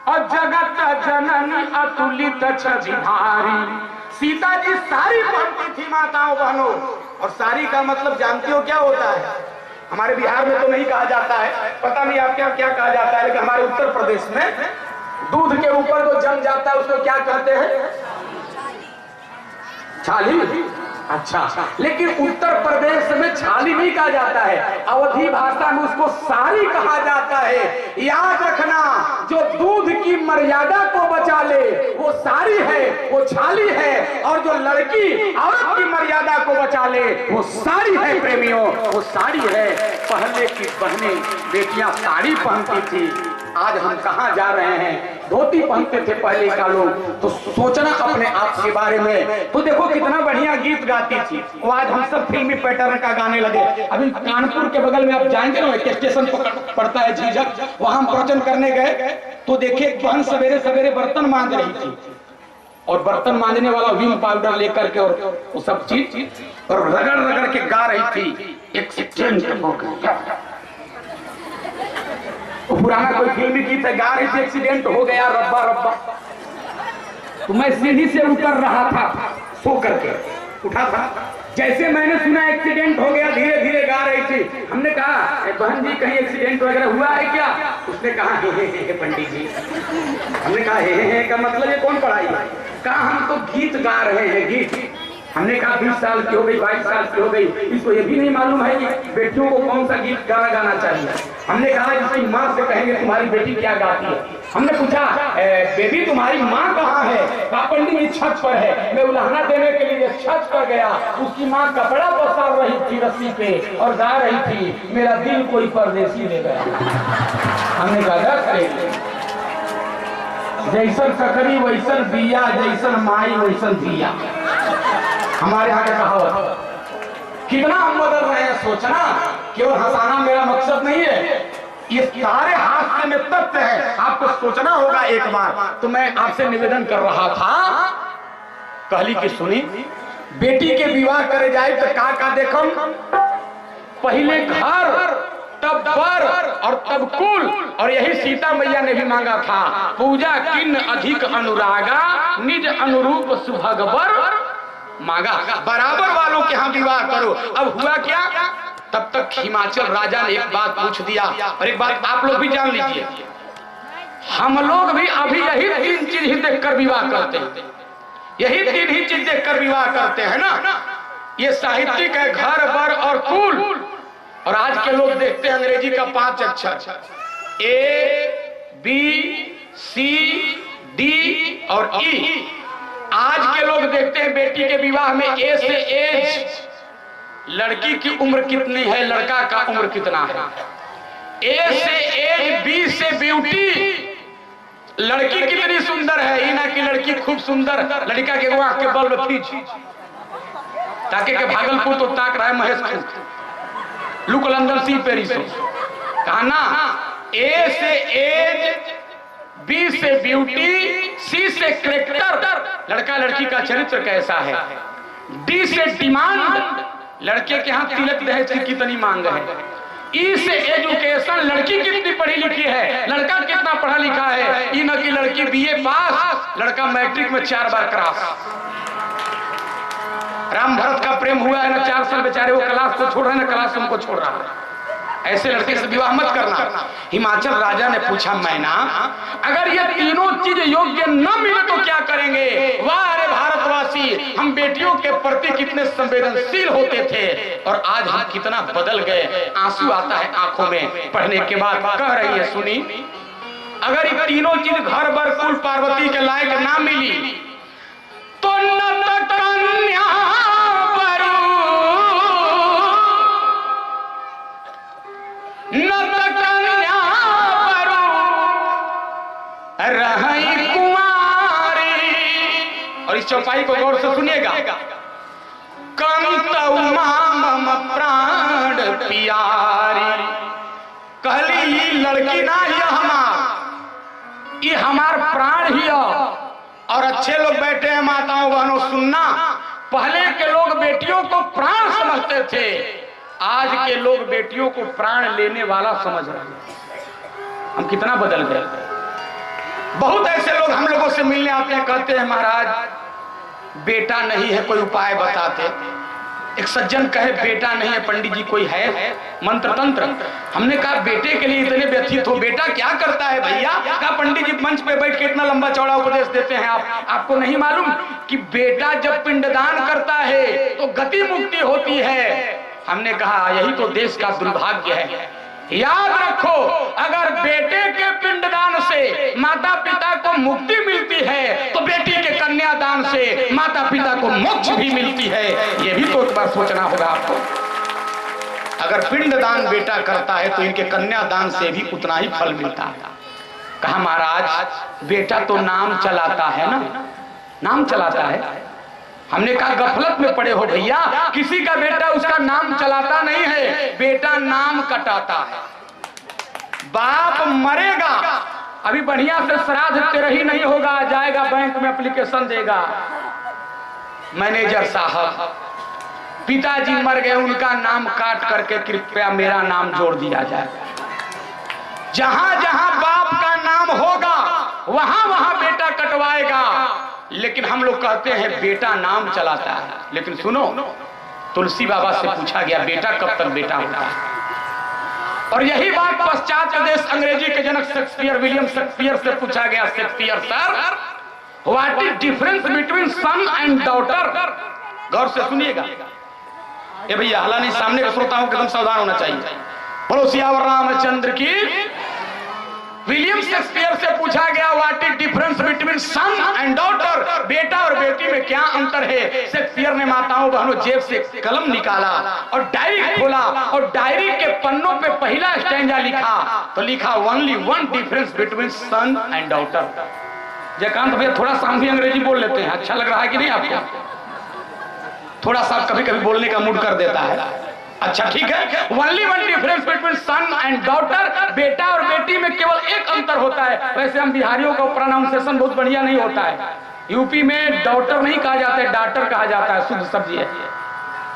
और जगत जननी अतुलित छविहारी। सीता जी साड़ी पहनती थी माताओं बहनों, और साड़ी का मतलब जानती हो क्या होता है? हमारे बिहार में तो नहीं कहा जाता है, पता नहीं आपके यहाँ क्या कहा जाता है, लेकिन हमारे उत्तर प्रदेश में दूध के ऊपर जो जम जाता है उसको क्या कहते हैं? छाली। अच्छा, लेकिन उत्तर प्रदेश में छाली नहीं कहा जाता है, अवधी भाषा में उसको साड़ी कहा जाता है। याद रखना, जो दूध की मर्यादा को बचा ले वो साड़ी है, वो छाली है, और जो लड़की औरत की मर्यादा को बचा ले वो साड़ी है। प्रेमियों, वो साड़ी है। पहले की बहनें बेटियां साड़ी पहनती थी, आज हम कहाँ जा रहे हैं? धोती पहनते थे पहले का लोग। तो सोचना अपने आप के बारे में, तो देखो कितना बढ़िया गीत गाती थी वो, आज हम सब फिल्मी पैटर्न का गाने लगे। अभी कानपुर के बगल में आप जाएंगे ना, एक स्टेशन पड़ता है झिझक, वहां हम प्रवचन करने गए तो देखे एक बहन सवेरे सवेरे बर्तन मांज रही थी, और बर्तन मांजने वाला विम पाउडर लेकर के और वो सब चीज और रगड़ रगड़ के गा रही थी। एक्सीडेंट हो गया, पुराना कोई फिल्मी गीत है, गा रही थी एक्सीडेंट हो गया रब्बा रब्बा। तो मैं सीढ़ी से उतर रहा था, सो करके उठा था, जैसे मैंने सुना एक्सीडेंट हो गया, धीरे धीरे गा रही थी। हमने कहा, बहन जी कहीं एक्सीडेंट वगैरह हुआ है क्या? उसने कहा, हे पंडित जी। हमने कहा, हे का मतलब ये कौन पढ़ाई? कहा, हम तो गीत गा रहे हैं, गीत। हमने कहा 20 साल की हो गई, 22 साल की हो गई, इसको ये भी नहीं मालूम है कि बेटियों को कौन सा गीत गाना गाना चाहिए। हमने कहा, इसकी माँ से कहेंगे तुम्हारी बेटी क्या गाती है। हमने पूछा, बेबी तुम्हारी माँ कहाँ है? कहा, पंडित जी छत पर है। मैं उल्हाना देने के लिए छत पर गया, उसकी माँ कपड़ा पसार रही थी रस्सी पे और गा रही थी, मेरा दिल कोई परदेसी ले गया। हमने कहा, जैसन सकरी वैसन बिया, जैसन माई वैसन दिया। हमारे यहाँ का कहावत। कितना हम बदल रहे हैं, सोचना। केवल हंसाना मेरा मकसद नहीं है, ये सारे हास्य में तथ्य है, आपको सोचना होगा एक बार। तो मैं आपसे निवेदन कर रहा था, कहली की सुनी, बेटी के विवाह करे जाए तो का देखम, पहले घर, तब बर और तब कुल। और यही सीता मैया ने भी मांगा था, पूजा किन्न अधिक अनुरागा, निज अनुरूप सुभग बर मांगा। बराबर वालों के यहाँ विवाह करो। अब हुआ क्या? तब तक हिमाचल राजा ने एक बात पूछ दिया, और एक बात आप लोग भी जान लीजिए, हम लोग भी अभी यही 3 चीज ही देखकर विवाह करते हैं, यही 3 ही चीज देखकर विवाह करते हैं ना। ये साहित्यिक है, घर बर और कुल। और आज के लोग देखते हैं अंग्रेजी का 5 अक्षर, A B C D और E। आज के लोग देखते हैं बेटी के विवाह में ए से एज, लड़की की उम्र कितनी है, लड़का का उम्र कितना है, ए से एज, बी से ब्यूटी, लड़की कितनी सुंदर है, इना की लड़की खूब सुंदर, लड़का के आंख के बल में खींच ताकि के भागलपुर तो ताक रहा है महेश खूब लुक लंदन सी पेरिस कहा ना, ए से एज, बी से ब्यूटी, सी से कैरेक्टर, लड़का लड़की का चरित्र कैसा है, डी से डिमांड, लड़के के यहाँ तिलक दहेज की कितनी मांग है, ई से एजुकेशन, लड़की कितनी पढ़ी लिखी है, लड़का कितना पढ़ा लिखा है, ई न की लड़की बीए पास, लड़का मैट्रिक में 4 बार क्रॉस। राम भरत का प्रेम हुआ है ना, 4 साल बेचारे वो क्लास को छोड़ रहे हैं ना, क्लास उनको छोड़ रहा है। ऐसे लड़के से विवाह मत करना। हिमाचल राजा ने पूछा, मैना अगर ये तीनों चीज योग्य न मिले तो क्या करेंगे? वाह रे भारतवासी, हम बेटियों के प्रति कितने संवेदनशील होते थे और आज हम कितना बदल गए। आंसू आता है आंखों में पढ़ने के बाद। कह रही है सुनी, अगर ये तीनों चीज घर बर कुल पार्वती के लायक ना मिली तो न कन्या रही कुमारी। और इस चौपाई को गौर से सुनिएगा, कंतौ माम प्राण प्यारी, कहली ये लड़की ना ये हमार प्राण ही। और अच्छे लोग बैठे हैं माताओं बहनों, सुनना, पहले के लोग बेटियों को प्राण समझते थे, आज के लोग बेटियों को प्राण लेने वाला समझ रहे हैं। हम कितना बदल गए। बहुत ऐसे लोग हम लोगों से मिलने आते हैं, कहते हैं महाराज बेटा नहीं है, कोई उपाय बताते। एक सज्जन कहे बेटा नहीं है पंडित जी, कोई है मंत्र तंत्र? हमने कहा बेटे के लिए इतने व्यथित हो, बेटा क्या करता है भैया? कहा पंडित जी मंच पे बैठ के इतना लंबा चौड़ा उपदेश देते हैं, आपको नहीं मालूम कि बेटा जब पिंडदान करता है तो गति मुक्ति होती है। हमने कहा यही तो देश का दुर्भाग्य है। याद रखो, अगर बेटे के पिंडदान से माता पिता को मुक्ति मिलती है तो बेटी के कन्यादान से माता पिता को मोक्ष भी मिलती है। यह भी तो एक बार सोचना होगा आपको। अगर पिंडदान बेटा करता है तो इनके कन्यादान से भी उतना ही फल मिलता है। कहा महाराज बेटा तो नाम चलाता है ना, नाम चलाता है। हमने कहा गफलत में पड़े हो भैया, किसी का बेटा उसका नाम चलाता नहीं है, बेटा नाम कटाता है। बाप मरेगा, अभी बढ़िया से श्राद्ध तेरा ही नहीं होगा, जाएगा बैंक में एप्लीकेशन देगा, मैनेजर साहब पिताजी मर गए, उनका नाम काट करके कृपया मेरा नाम जोड़ दिया जाए। जहां जहां बाप का नाम होगा वहां वहां बेटा कटवाएगा। लेकिन हम लोग कहते हैं बेटा नाम चलाता है। लेकिन सुनो, तुलसी बाबा से पूछा गया बेटा कब तक बेटा होता है? और यही बात पश्चात देश अंग्रेजी के जनक शेक्सपियर, विलियम शेक्सपियर से पूछा गया, Shakespeare sir what is difference between son and daughter? गौर से सुनिएगा ये भैया, हालांकि सामने के श्रोताओं को एकदम सावधान होना चाहिए। बोलो सियावर रामचंद्र की। विलियम शेक्सपियर से पूछा गया what is difference between son and daughter, बेटा और बेटी में क्या अंतर है? शेक्सपियर ने माताओं बहनों जेब से कलम निकाला और डायरी खोला और डायरी के पन्नों पे पहला स्टैंजा लिखा तो लिखा only one difference between son and daughter. Jaikant भैया थोड़ा सा हम भी अंग्रेजी बोल लेते हैं, अच्छा लग रहा है कि नहीं आपको? थोड़ा सा कभी कभी बोलने का मूड कर देता है। अच्छा ठीक है, only one difference between son and daughter, बेटा और बेटी में केवल एक अंतर होता है। वैसे हम बिहारियों का प्रोनाउंसिएशन बहुत बढ़िया नहीं होता है, यूपी में डॉटर नहीं कहा जाता है, डाटर कहा जाता है, शुद्ध सब्जी है।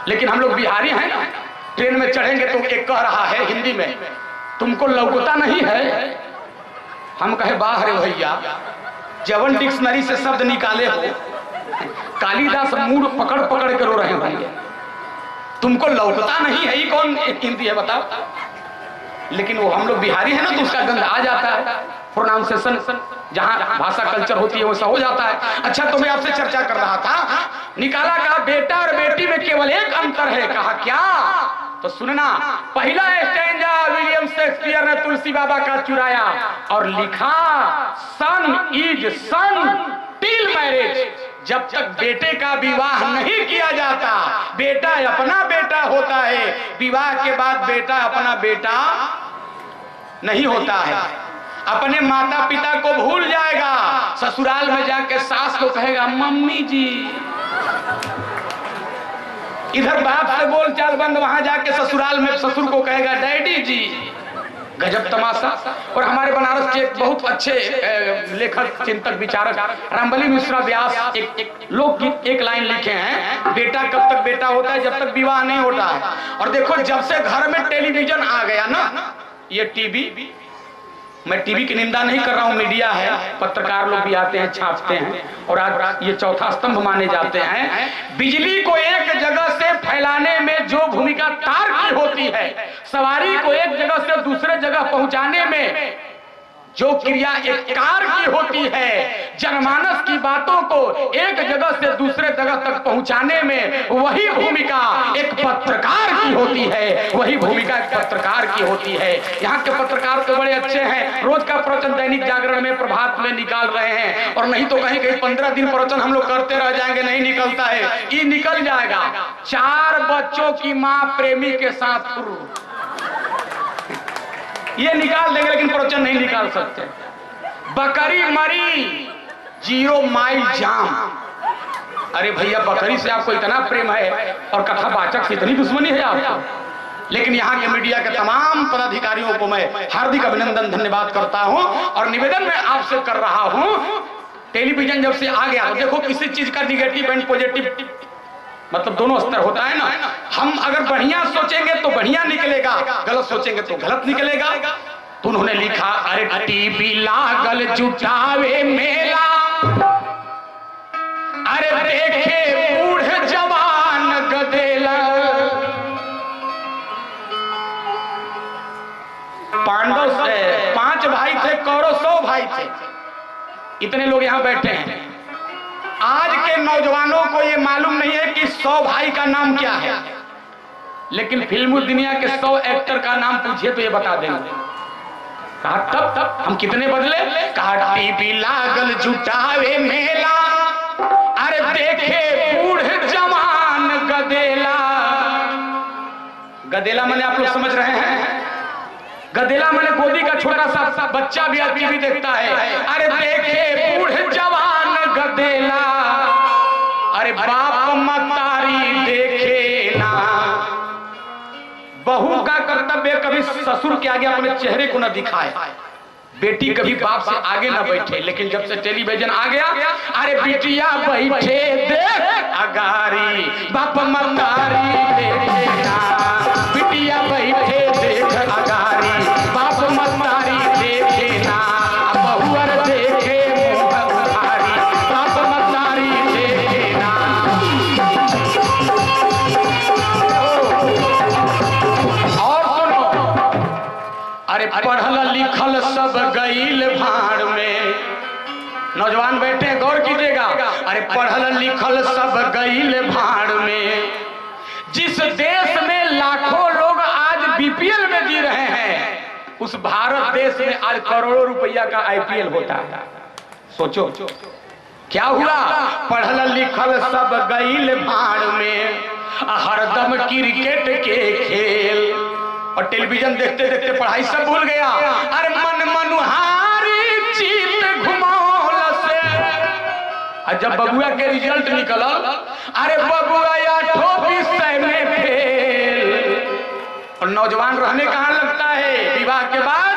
लेकिन हम लोग बिहारी हैं ना, ट्रेन में चढ़ेंगे तो एक कह रहा है हिंदी में तुमको लौकता नहीं है? हम कहे बाहर भैया जवन डिक्शनरी से शब्द निकाले हो, कालिदास मूड पकड़ पकड़ के रो रहे हैं भैया, तुमको लौकता नहीं है, ये कौन हिंदी है बताओ? लेकिन वो हम लोग बिहारी है ना तो उसका गंध आ जाता है, प्रोनाउंसिएशन जहां भाषा कल्चर होती है वैसा हो जाता है। अच्छा तो मैं आपसे चर्चा कर रहा था, निकाला कहा बेटा और बेटी में केवल एक अंतर है। कहा क्या? तो सुनना, पहला स्टैंजा विलियम शेक्सपियर ने तुलसी बाबा का चुराया और लिखा सन इज सन टिल मैरिज। जब तक बेटे का विवाह नहीं किया जाता बेटा अपना बेटा होता है, विवाह के बाद बेटा अपना बेटा नहीं होता है। अपने माता पिता को भूल जाएगा, ससुराल में जाके सास को कहेगा मम्मी जी, इधर बाप से बोल चाल बंद, वहां जाके ससुराल में ससुर को कहेगा डैडी जी। गजब तमाशा। और हमारे बनारस के एक बहुत अच्छे लेखक चिंतक विचारक रामबली मिश्रा व्यास एक लोकगीत एक लाइन लिखे हैं, बेटा कब तक बेटा होता है जब तक विवाह नहीं होता है। और देखो जब से घर में टेलीविजन आ गया ना, ये टीवी, मैं टीवी की निंदा नहीं कर रहा हूं, मीडिया है, पत्रकार लोग भी आते हैं, छापते हैं, और आज ये चौथा स्तंभ माने जाते हैं। बिजली को एक जगह से फैलाने में जो भूमिका तार की होती है, सवारी को एक जगह से दूसरे जगह पहुंचाने में जो क्रिया एक कार की होती है, जनमानस की बातों को एक जगह से दूसरे जगह तक पहुंचाने में वही भूमिका एक पत्रकार की होती है, वही भूमिका एक पत्रकार की होती है। यहाँ के पत्रकार तो बड़े अच्छे हैं, रोज का प्रवचन दैनिक जागरण में, प्रभात में निकाल रहे हैं, और नहीं तो कहीं कहीं 15 दिन प्रवचन हम लोग करते रह जाएंगे, नहीं निकलता है। ये निकल जाएगा। 4 बच्चों की माँ प्रेमी के साथ ये निकाल देंगे, लेकिन प्रवचन नहीं निकाल सकते। बकरी मरी 0 माइल जाम। अरे भैया, बकरी से आपको इतना प्रेम है और कथावाचक से इतनी दुश्मनी है आपको। लेकिन यहाँ के मीडिया के तमाम पदाधिकारियों को मैं हार्दिक अभिनंदन धन्यवाद करता हूँ, और निवेदन मैं आपसे कर रहा हूँ, टेलीविजन जब से आ गया, देखो किसी चीज का निगेटिव एंड पॉजिटिव मतलब दोनों स्तर होता है ना। हम अगर बढ़िया सोचेंगे तो बढ़िया निकलेगा, गलत सोचेंगे तो गलत निकलेगा। तो उन्होंने लिखा, अरे टीवी लागल जुटावे मेला, अरे देखे बूढ़ जवान गदेला। पांडव से 5 भाई थे, कौरव 100 भाई थे, इतने लोग यहाँ बैठे हैं। आज के नौजवानों को ये मालूम नहीं है कि 100 भाई का नाम क्या है, लेकिन फिल्म दुनिया के 100 एक्टर का नाम पूछिए तो ये बता देंगे। कहा तब हम कितने बदले? कहा टीवी लागल जुटावे मेला, अरे देखे बूढ़ जवान गदेला। गदेला मैंने आप लोग समझ रहे हैं, गदेला मैंने गोदी का छोटा सा बच्चा भी टीवी देखता है। अरे देखे बूढ़ जवान गदेला, अरे बाप मतारी देखे ना। बहू का कर्तव्य कभी ससुर के आगे अपने चेहरे को न दिखाए, बेटी कभी बाप से आगे न बैठे। लेकिन जब से टेलीविजन आ गया, अरे बिटिया बैठे देख अगारी, बाप मतारी देखे ना। बिटिया बैठे देख अगारी, बाप मतारी देखे ना। बहुअर देखे मुंह उधारी, बाप मतारी देखे ना। और सुनो, अरे पढ़ल लिखल सब गईल भाड़ में। नौजवान बैठे हैं, गौर कीजिएगा। अरे पढ़ल लिखल सब गईल भाड़ में। जिस देश में लाखों लोग आज बीपीएल में जी रहे हैं, उस भारत देश में आज करोड़ों रुपया का आईपीएल होता है। सोचो क्या हुआ? पढ़ल लिखल सब गईल भाड़ में, हरदम क्रिकेट के खेल। और टेलीविजन देखते देखते पढ़ाई सब भूल गया। अरे मन मनुहारी चीत घुमौल से। जब बबुआ के रिजल्ट निकलल, अरे बबुआ 8 विषय में फेल। और नौजवान रहने कहाँ लगता है विवाह के बाद?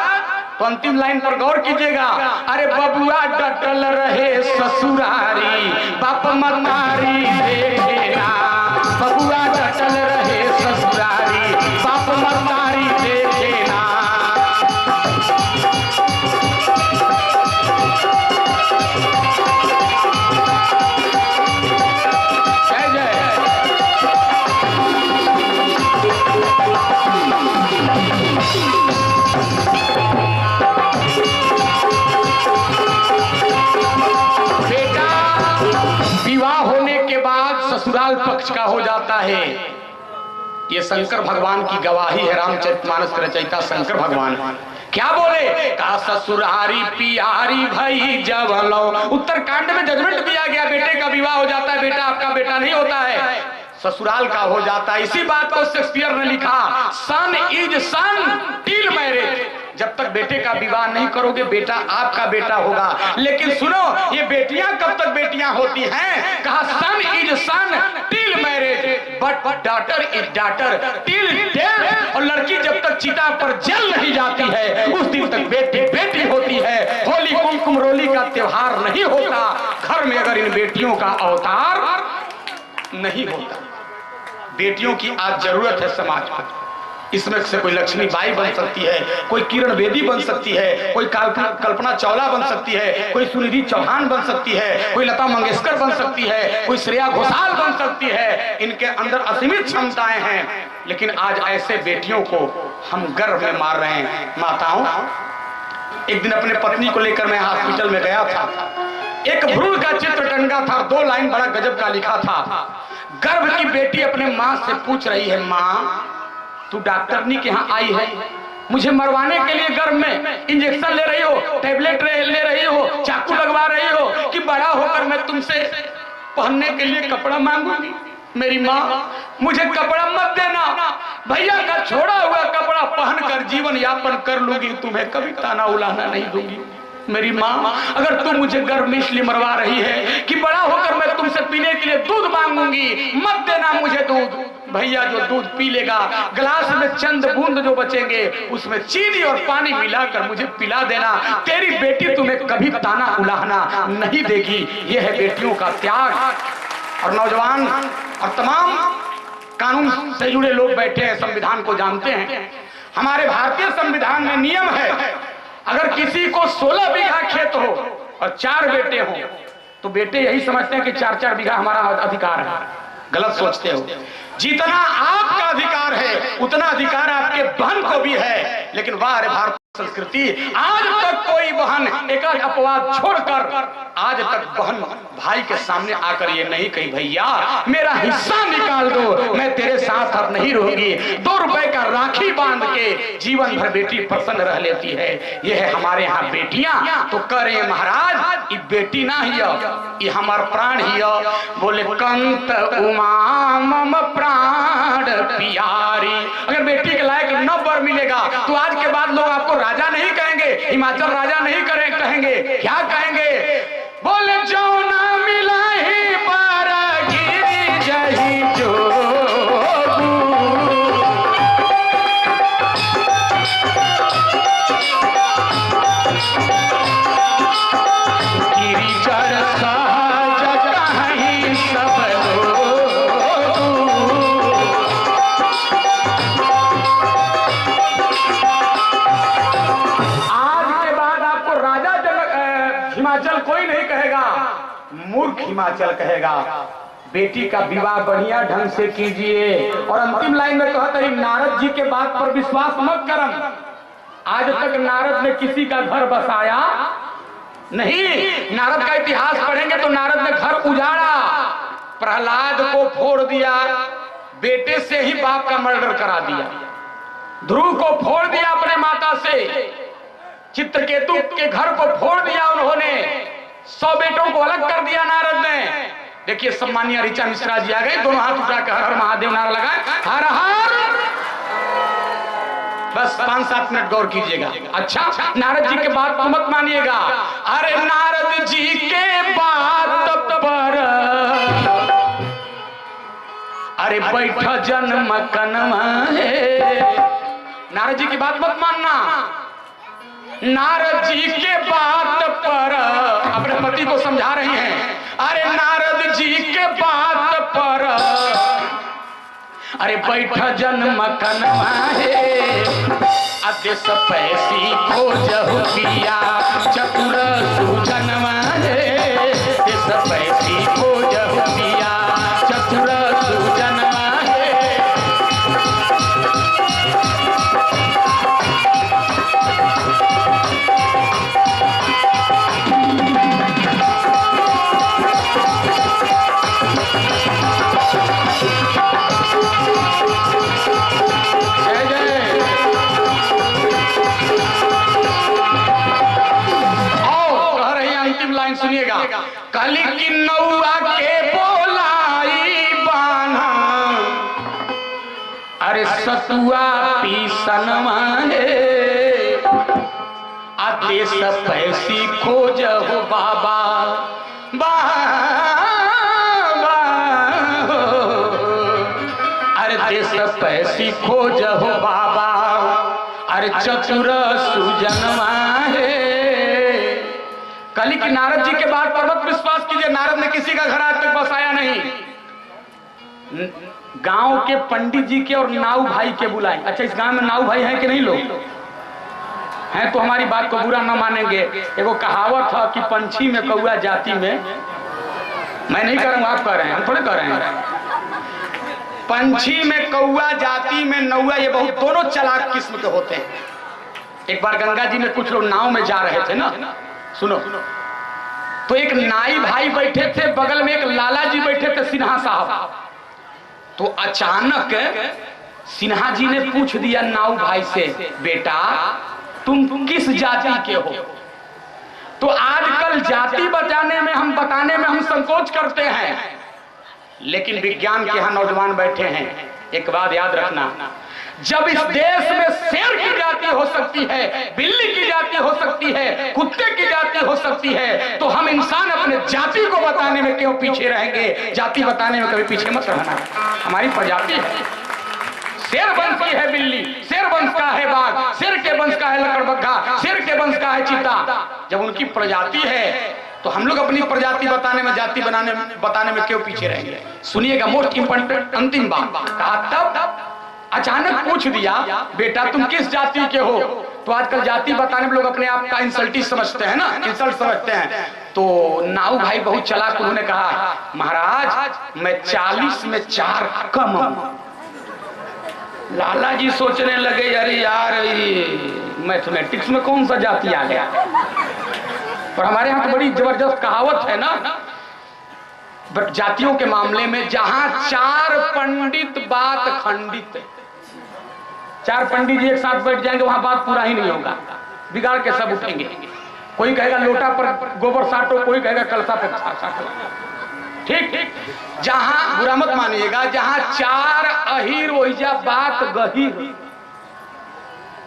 तो अंतिम लाइन पर गौर कीजिएगा। अरे बबुआ डटल रहे ससुरारी, बाप मतारी देखे ना। बबुआ डटल रहे ससुरारी, बाप मतारी देखे ना। जय जय। विवाह होने के बाद ससुराल पक्ष का हो जाता है। ये शंकर भगवान की गवाही है, रामचरितमानस के रचयिता शंकर भगवान क्या बोले? का ससुरारी पियारी भई जवलो। उत्तरकांड में जजमेंट दिया गया, बेटे का विवाह हो जाता है, बेटा आपका बेटा नहीं होता है, ससुराल का हो जाता है। इसी बात को शेक्सपियर ने लिखा, सन इज सन टिल मैरिज। जब तक बेटे का विवाह नहीं करोगे बेटा आपका बेटा होगा। लेकिन सुनो, ये बेटियां कब तक बेटियां होती हैं? कहा son is son till marriage but daughter is daughter till death. और लड़की जब तक चिता पर जल नहीं जाती है उस दिन तक बेटी बेटी होती है। होली कुमकुम रोली का त्योहार नहीं होता घर में अगर इन बेटियों का अवतार नहीं होता। बेटियों की आज जरूरत है समाज में। इसमें से कोई लक्ष्मीबाई बन सकती है, कोई किरण बेदी बन सकती है, कोई कल्पना चावला बन सकती है, कोई सुनिधि चौहान बन सकती है, कोई लता मंगेशकर बन सकती है, कोई श्रेया घोषाल बन सकती है। इनके अंदर असीमित क्षमताएं हैं। लेकिन आज ऐसे बेटियों को हम गर्भ में मार रहे हैं। माताओं, एक दिन अपने पत्नी को लेकर मैं हॉस्पिटल में गया था। एक भ्रूण का चित्र टंगा था, 2 लाइन बड़ा गजब का लिखा था। गर्भ की बेटी अपने माँ से पूछ रही है, माँ तू डॉक्टरनी के यहाँ आई है, मुझे मरवाने के लिए गर्भ में इंजेक्शन ले रही हो, टैबलेट ले रही हो, चाकू लगवा रही हो कि बड़ा होकर मैं तुमसे पहनने के लिए कपड़ा मांगूंगी? मेरी माँ, मुझे कपड़ा मत देना, भैया का छोड़ा हुआ कपड़ा पहनकर जीवन यापन कर लूंगी, तुम्हें कभी ताना उलाना नहीं दूंगी। मेरी माँ, अगर तुम मुझे गर्भ में इसलिए मरवा रही है कि बड़ा होकर मैं तुमसे पीने के लिए दूध मांगूंगी, मत देना मुझे दूध। भैया जो दूध पी लेगा, गिलास में चंद बूंद जो बचेंगे उसमें चीनी और पानी मिलाकर मुझे पिला देना। तेरी बेटी तुम्हें कभी ताना उलाहना नहीं देगी। यह है बेटियों का त्याग। और नौजवान और तमाम कानून से जुड़े लोग बैठे हैं, संविधान को जानते हैं। हमारे भारतीय संविधान में नियम है, अगर किसी को 16 बीघा खेत हो और 4 बेटे हो तो बेटे यही समझते हैं कि 4-4 बीघा हमारा अधिकार है। गलत सोचते हो। जितना आपका अधिकार है उतना अधिकार आपके बहन को भी है। लेकिन वाह रे भारत संस्कृति, आज तक कोई बहन एक अपवाद छोड़कर आज तक बहन भाई के सामने आकर ये नहीं कही, भैया मेरा हिस्सा निकाल दो, मैं तेरे साथ अब नहीं रहूंगी। 2 रुपए का राखी बांध के जीवन भर बेटी प्रसन्न रह लेती है। ये है हमारे यहाँ बेटियां। तो करे महाराज, ये बेटी ना ही ये हमार प्राण ही। बोले कंत उमा मम प्राण प्यारी। अगर बेटी के लायक न वर मिलेगा तो आज के बाद लोग आपको राजा नहीं कहेंगे, हिमाचल राजा नहीं कहेंगे, क्या कहेंगे? बोले जो ना मिला ही बारागिरी जही जो गिरिजर सहज कहीं सब हिमाचल कोई नहीं कहेगा, मूर्ख हिमाचल कहेगा। बेटी का विवाह बढ़िया ढंग से कीजिए। और अंतिम लाइन में कहता है, नारद जी के बात पर विश्वास मत करम। आज तक नारद ने किसी का घर बसाया नहीं। नारद का इतिहास पढ़ेंगे तो नारद ने घर उजाड़ा, प्रहलाद को फोड़ दिया, बेटे से ही बाप का मर्डर करा दिया, ध्रुव को फोड़ दिया अपने माता से, चित्रकेतु के घर को फोड़ दिया उन्होंने, 100 बेटों को अलग कर दिया नारद ने। देखिए सम्मानीय ऋचा मिश्रा जी आ गए, दोनों हाथ उठाकर हर हर महादेव नारा लगाए, हर हर। बस 5-7 मिनट गौर कीजिएगा। अच्छा, नारद जी के बात तो मत मानिएगा। अरे नारद जी के बात पर अरे बैठ जन्म कन्वा है। नारद जी की बात मत मानना। नारद जी के बात पर अपने पति को समझा रही हैं। अरे नारद जी के बात पर अरे बैठ जन्म कन्वा है। अदेश पैसी खोजहु पिया चतुर सुजनवा है। देश पैसी खोजहु पिया चतुर सुजनवा है। सुनिएगा, कली की नौआ के बोलाई बाना। अरे सतुआ पीसनवा है। देश पैसी खोज हो बाबा बाबा, अरे देश पैसी खोज हो बाबा, अरे चतुर सुजनवा है। कली की नारद जी के बाद पर मत विश्वास कीजिए, नारद ने किसी का घर आज तक बसाया नहीं। गांव के पंडित जी के और नाऊ भाई के बुलाए। अच्छा, इस गांव में नाऊ भाई हैं कि नहीं लोग हैं? तो हमारी बात को बुरा ना मानेंगे। एगो कहावत है कि पंछी में कौआ जाति में, मैं नहीं कर रहा हूं, आप कह रहे हैं, हम थोड़े कह रहे हैं। पंछी में कौआ जाति में नौआ, ये बहुत दोनों चालाक किस्म के होते हैं। एक बार गंगा जी में कुछ लोग नाव में जा रहे थे ना, सुनो, तो एक नाई भाई बैठे थे, बगल में एक लाला जी बैठे थे, सिन्हा साहब। तो अचानक सिन्हा जी ने पूछ दिया नाऊ भाई से, बेटा तुम किस जाति के हो? तो आजकल जाति बताने में हम संकोच करते हैं, लेकिन विज्ञान के यहां नौजवान बैठे हैं। एक बात याद रखना, जब इस देश में शेर की जाति हो सकती है, बिल्ली की जाति हो सकती है, कुत्ते की जाति हो सकती है, तो हम इंसान अपने जाति को बताने में क्यों पीछे रहेंगे? जाति बताने में कभी पीछे मत रहना। हमारी प्रजाति है, शेर वंश की है बिल्ली, शेर वंश का है बाघ, शेर के वंश का है लकड़बग्घा, शेर के वंश का है चीता। जब उनकी प्रजाति है तो हम लोग अपनी प्रजाति बताने में, जाति बताने में क्यों पीछे रहेंगे? सुनिएगा, मोस्ट इंपॉर्टेंट अंतिम बात कहा। तब अचानक पूछ दिया, बेटा तुम किस जाति के हो? तो आजकल जाति बताने में लोग अपने आप का इंसल्टी समझते हैं ना, इंसल्ट समझते हैं। तो नाऊ भाई बहुत चालाक, उन्होंने कहा, महाराज मैं 40 में 4 कम हूं। लाला जी सोचने लगे, अरे यार मैथमेटिक्स में कौन सा जाति आ गया? और हमारे यहाँ तो बड़ी जबरदस्त कहावत है ना जातियों के मामले में, जहां 4 पंडित बात खंडित। 4 पंडित जी एक साथ बैठ जाएंगे, वहां बात पूरा ही नहीं होगा, बिगाड़ के सब उठेंगे। कोई कहेगा लोटा पर गोबर साटो, कोई कहेगा कलसा पर साटो। ठीक, जहां बुरा मत मानिएगा, जहां 4 अहीर वहीजा बात गहीर,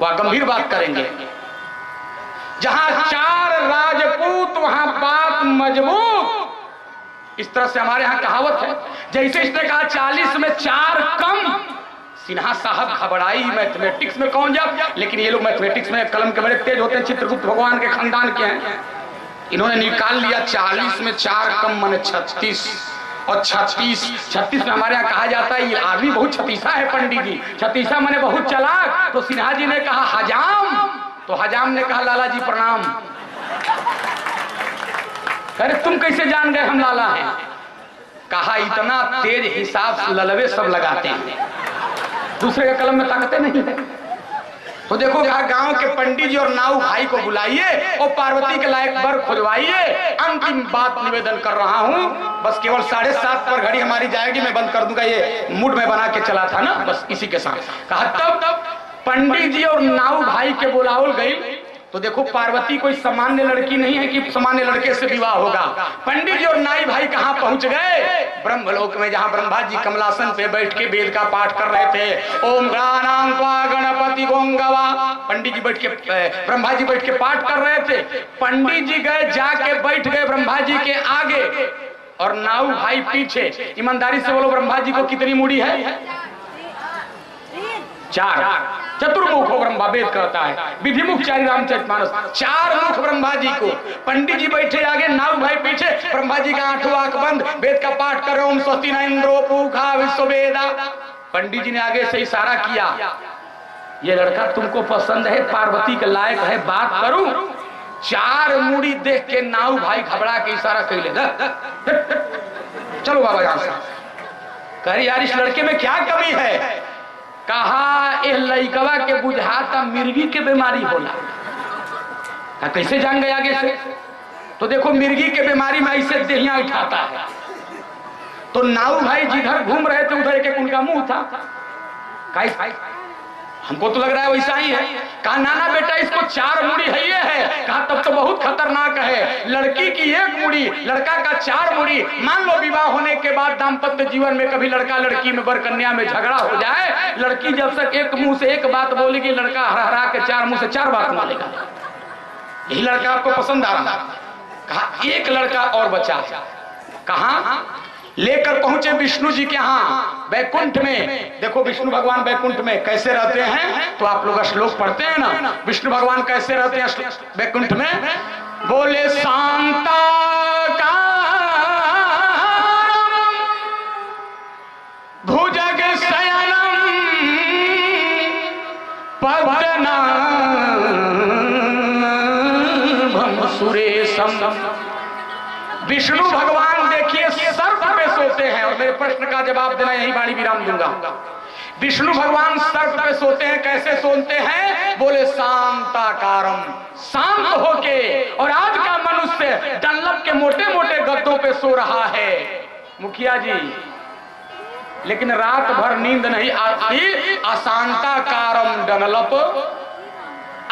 वह गंभीर बात करेंगे। जहां 4 राजपूत वहां बात मजबूत। इस तरह से हमारे यहां कहावत है। जैसे इसने कहा 40 में 4 कम, सिन्हा साहब घबराई, मैथमेटिक्स में कौन जा? लेकिन ये लोग मैथमेटिक्स में कलम के बड़े तेज होते हैं, चित्रगुप्त भगवान के खानदान के हैं। इन्होंने निकाल लिया 40 में 4 कम माने 36, और 36 में हमारे यहाँ कहा जाता है ये आदमी बहुत छतीसा है पंडित जी। छतीसा माने बहुत चालाक। तो सिन्हा जी ने कहा हजाम, तो हजाम ने कहा लाला जी प्रणाम। अरे तुम कैसे जान गए हम लाला हैं? कहा इतना तेज हिसाब से ललवे सब लगाते हैं, दूसरे के कलम में ताकते नहीं है। तो देखो गांव के पंडित जी और नाऊ भाई को बुलाइए और पार्वती के लायक वर खुजवाइए। अंतिम बात निवेदन कर रहा हूं, बस केवल 7:30 पर घड़ी हमारी जाएगी, मैं बंद कर दूंगा। ये मूड में बना के चला था ना, बस इसी के साथ कहा। तब पंडित जी और नाऊ भाई के बुलावल गई। तो देखो पार्वती कोई सामान्य लड़की नहीं है कि सामान्य लड़के से विवाह होगा। पंडित जी और नाई भाई कहां पहुंच गए? ब्रह्मलोक में, जहां ब्रह्मा जी कमलासन पे बैठ के वेद का पाठ कर रहे थे। ओम गणानां त्वा गणपति गोंगवा। पंडित जी बैठ के, ब्रह्मा जी बैठ के पाठ कर रहे थे। पंडित जी गए, जाके बैठ गए ब्रह्मा जी के आगे और नाऊ भाई पीछे। ईमानदारी से बोलो, ब्रह्मा जी को कितनी मूड़ी है? 4। चतुर्मुख हो ब्रह्मा, वेद कहता है, विधिमुख 4 रामचरितमानस। 4 मुख ब्रह्मा जी को। पंडित जी बैठे आगे, नाऊ भाई पीछे। ब्रह्मा जी का 8वां आंख बंद, वेद का पाठ कर रहे। ओम स्वस्ति न इंद्रो पूषा विश्ववेदा। पंडित जी ने आगे से इशारा किया, ये लड़का तुमको पसंद है, पार्वती के लायक है, बात करूं? 4 मूड़ी देख के नाऊ भाई घबरा के इशारा कर ले, चलो बाबा यहां से। कह यार इस लड़के में क्या कमी है? कहा ए लइकवा के बुझाता मिर्गी के बीमारी होला। कैसे जान गए आगे से? तो देखो मिर्गी के बीमारी में ऐसे देहिया उठाता है। तो नाऊ भाई जिधर घूम रहे थे उधर एक उनका मुंह था। हमको तो लग रहा है वैसा ही है। कहा नाना बेटा इसको 4 मुड़ी है ये है। कहा तब तो बहुत खतरनाक है, लड़की की 1 मुड़ी, लड़का का 4 मुड़ी। मान लो विवाह होने के बाद दाम्पत्य जीवन में कभी लड़का लड़की में वर कन्या में झगड़ा हो जाए, लड़की जब तक एक मुंह से एक बात बोलेगी, लड़का हरा के 4 मुंह से 4 बात बोलेगा। यही लड़का आपको पसंद आ रहा। कहा एक लड़का और बचा। कहा लेकर पहुंचे विष्णु जी के यहाँ बैकुंठ में। देखो विष्णु भगवान बैकुंठ में कैसे रहते हैं, तो आप लोग श्लोक पढ़ते हैं ना, विष्णु भगवान कैसे रहते हैं बैकुंठ में। बोले शांता का भुजग शयनम पवनाभम सुरेशम। विष्णु भगवान देखिए सर्प पे सोते हैं, और मेरे प्रश्न का जवाब देना यही वाणी विराम दूंगा। विष्णु भगवान सर्प पे सोते हैं, कैसे सोते हैं? बोले शांताकारम, शांत होके। और आज का मनुष्य डनलप के मोटे मोटे गद्दों पे सो रहा है मुखिया जी, लेकिन रात भर नींद नहीं आती। अशांताकारम डनलप,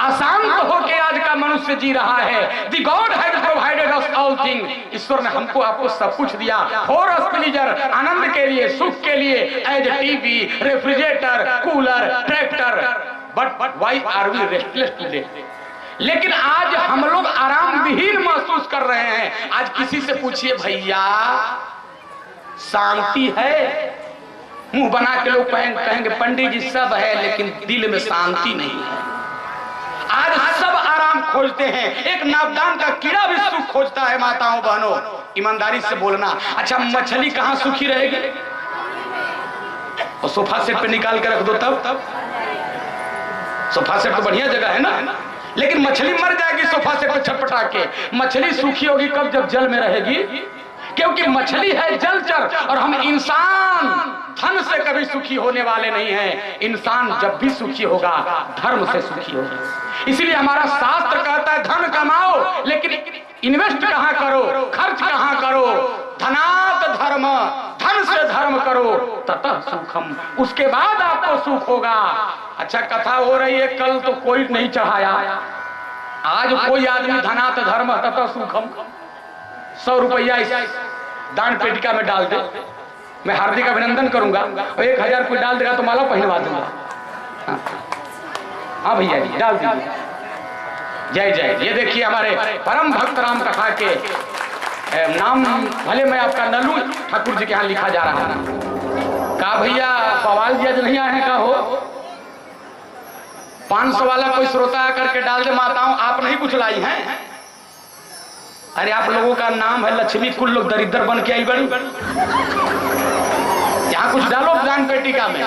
अशांत होके आज का मनुष्य जी रहा है। The god had provided us all thing, ईश्वर ने हमको आपको सब कुछ दिया फॉर अस प्लीजर, आनंद के लिए, सुख के लिए, as TV, refrigerator, cooler, tractor. But why are we restless today? लेकिन आज हम लोग आराम विहीन महसूस कर रहे हैं। आज किसी से पूछिए भैया शांति है? मुंह बना के लोग कहेंगे पंडित जी सब है, लेकिन दिल में शांति नहीं है। आज सब आराम खोजते हैं, एक नावदान का कीड़ा भी सुख खोजता है। माताओं बहनों ईमानदारी से बोलना। अच्छा मछली कहां सुखी रहेगी? और सोफा सेट पे निकाल के रख दो तब सोफा सेट तो बढ़िया जगह है ना, लेकिन मछली मर जाएगी सोफा सेट पे छटपटा के। मछली सुखी होगी कब? जब जल में रहेगी, क्योंकि मछली है जलचर। और हम इंसान धन से कभी सुखी होने वाले नहीं हैं। इंसान जब भी सुखी होगा धर्म से सुखी होगा। इसलिए हमारा शास्त्र कहता है धन कमाओ, लेकिन इन्वेस्ट कहां करो, खर्च कहां करो? धनात धर्म, धन से धर्म करो ततः सुखम, उसके बाद आपको सुख होगा। अच्छा कथा हो रही है, कल तो कोई नहीं चढ़ाया, आज कोई आदमी धनात धर्म ततः सुखम 100 रुपया इस दान पेटिका में डाल दे, मैं हार्दिक अभिनंदन करूंगा। और 1000 कोई डाल देगा तो माला पहनवा दूंगा। हाँ भैया जी डाल दीजिए। जय जय। ये देखिए हमारे परम भक्त राम कथा के नाम, भले मैं आपका नलू ठाकुर जी के यहाँ लिखा जा रहा है। कहा भैया सवाल जी आज नहीं आए हैं? का हो 500 वाला कोई श्रोता करके डाल दे। माताओं आप नहीं कुछ लाई हैं? अरे आप लोगों का नाम है लक्ष्मी, कुल लोग दरिद्र बन के आई बड़ी। यहाँ कुछ डालो दान पेटिका में।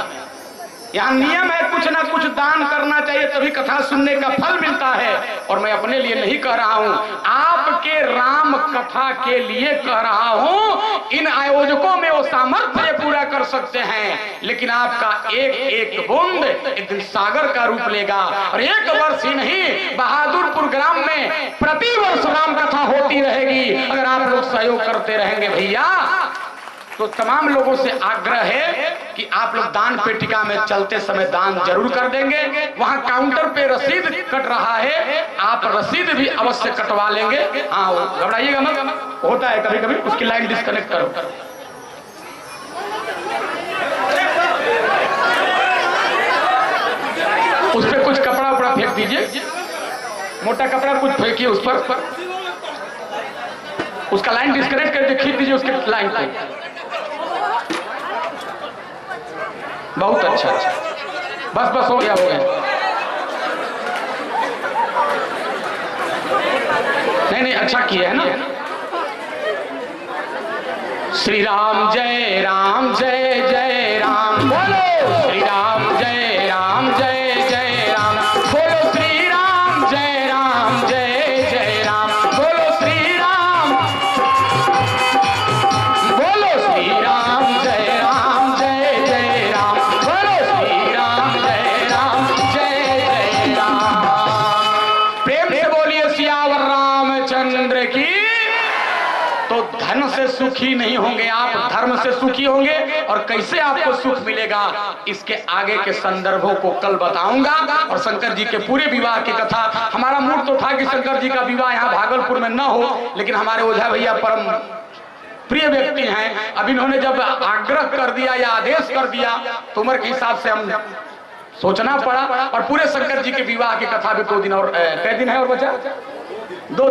यहाँ नियम है कुछ ना कुछ दान करना चाहिए, तभी कथा सुनने का फल मिलता है। और मैं अपने लिए नहीं कह रहा हूँ, आपके राम कथा के लिए कह रहा हूँ। इन आयोजकों में वो सामर्थ्य पूरा कर सकते हैं, लेकिन आपका एक एक बूंद एक दिन सागर का रूप लेगा। और 1 वर्ष ही नहीं, बहादुरपुर ग्राम में प्रति वर्ष राम कथा होती रहेगी अगर आप लोग सहयोग करते रहेंगे भैया। तो तमाम लोगों से आग्रह है कि आप लोग दान पेटिका में चलते समय दान जरूर कर देंगे। वहां काउंटर पे रसीद कट रहा है, आप रसीद भी अवश्य कटवा लेंगे। हाँ घबराइएगा मत, होता है कभी कभी, उसकी लाइन डिस्कनेक्ट करो। उस पर कुछ कपड़ा उपड़ा फेंक दीजिए, मोटा कपड़ा कुछ फेंकिए उस पर, उसका लाइन डिस्कनेक्ट करके खींच दीजिए उसके लाइन को। बहुत अच्छा, बस बस हो गया हो गया। नहीं नहीं अच्छा किया है ना। श्री राम जय राम जय जय राम बोलो, श्री राम जय राम जय जय राम बोलो, श्री राम जय राम जय जय राम बोलो, श्री राम बोलो, श्री राम जय राम जय जय राम बोलो, श्री राम जय राम जय जय राम। प्रेम से बोलिए सियावर रामचंद्र की। तो धन से सुखी नहीं होंगे आप, धर्म से सुखी होंगे। और कैसे आपको सुख मिलेगा इसके आगे के संदर्भों को कल बताऊंगा। और शंकर जी के पूरे विवाह की कथा, हमारा मूड तो था कि शंकर जी का विवाह यहाँ भागलपुर में न हो, लेकिन हमारे ओझा भैया परम प्रिय व्यक्ति हैं। अब इन्होंने जब आग्रह कर दिया या आदेश कर दिया तो उम्र के हिसाब से हम सोचना पड़ा। और पूरे शंकर जी के विवाह की कथा भी 2 दिन और कै दिन है और बचा 2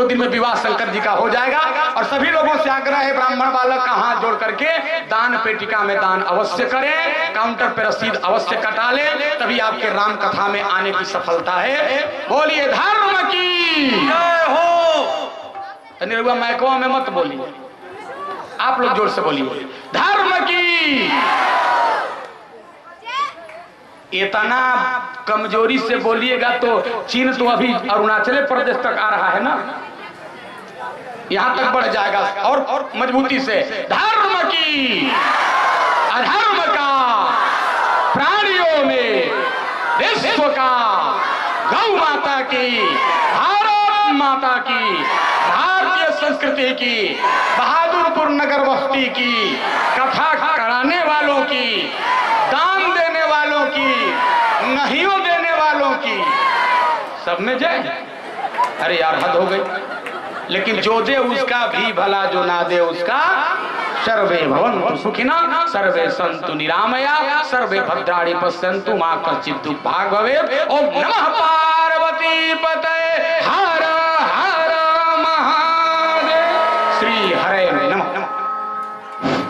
दिन में विवाह शंकर जी का हो जाएगा। और सभी लोगों से आग्रह है, ब्राह्मण बालक का हाथ जोड़ करके दान पेटिका में दान अवश्य करें, काउंटर पर रसीद अवश्य कटा लें, तभी आपके राम कथा में आने की सफलता है। बोलिए धर्म की जय हो। निरुआ मैकवा में मत बोलिए, आप लोग जोर से बोलिए धर्म की। इतना कमजोरी से बोलिएगा तो चीन तो अभी अरुणाचल प्रदेश तक आ रहा है ना, यहां तक बढ़ जाएगा। और मजबूती से धर्म की, अधर्म का, प्राणियों में, विश्व का, गौ माता की, भारत माता की, भारतीय संस्कृति की, बहादुरपुर नगर बस्ती की, कथा कराने वालों की, दान देने वालों की, नहियों देने वालों की, सब में जय। अरे यार हद हो गई। लेकिन जो दे उसका भी भला, जो ना दे उसका। सर्वे भवन्तु सुखिनः, सर्वे सन्तु निरामया, सर्वे भद्राणि पश्यन्तु मा कश्चित् दुःखभाग् भवेत्। ओम नमः पार्वती पतये हर हर महादेव। श्री हरे नमः।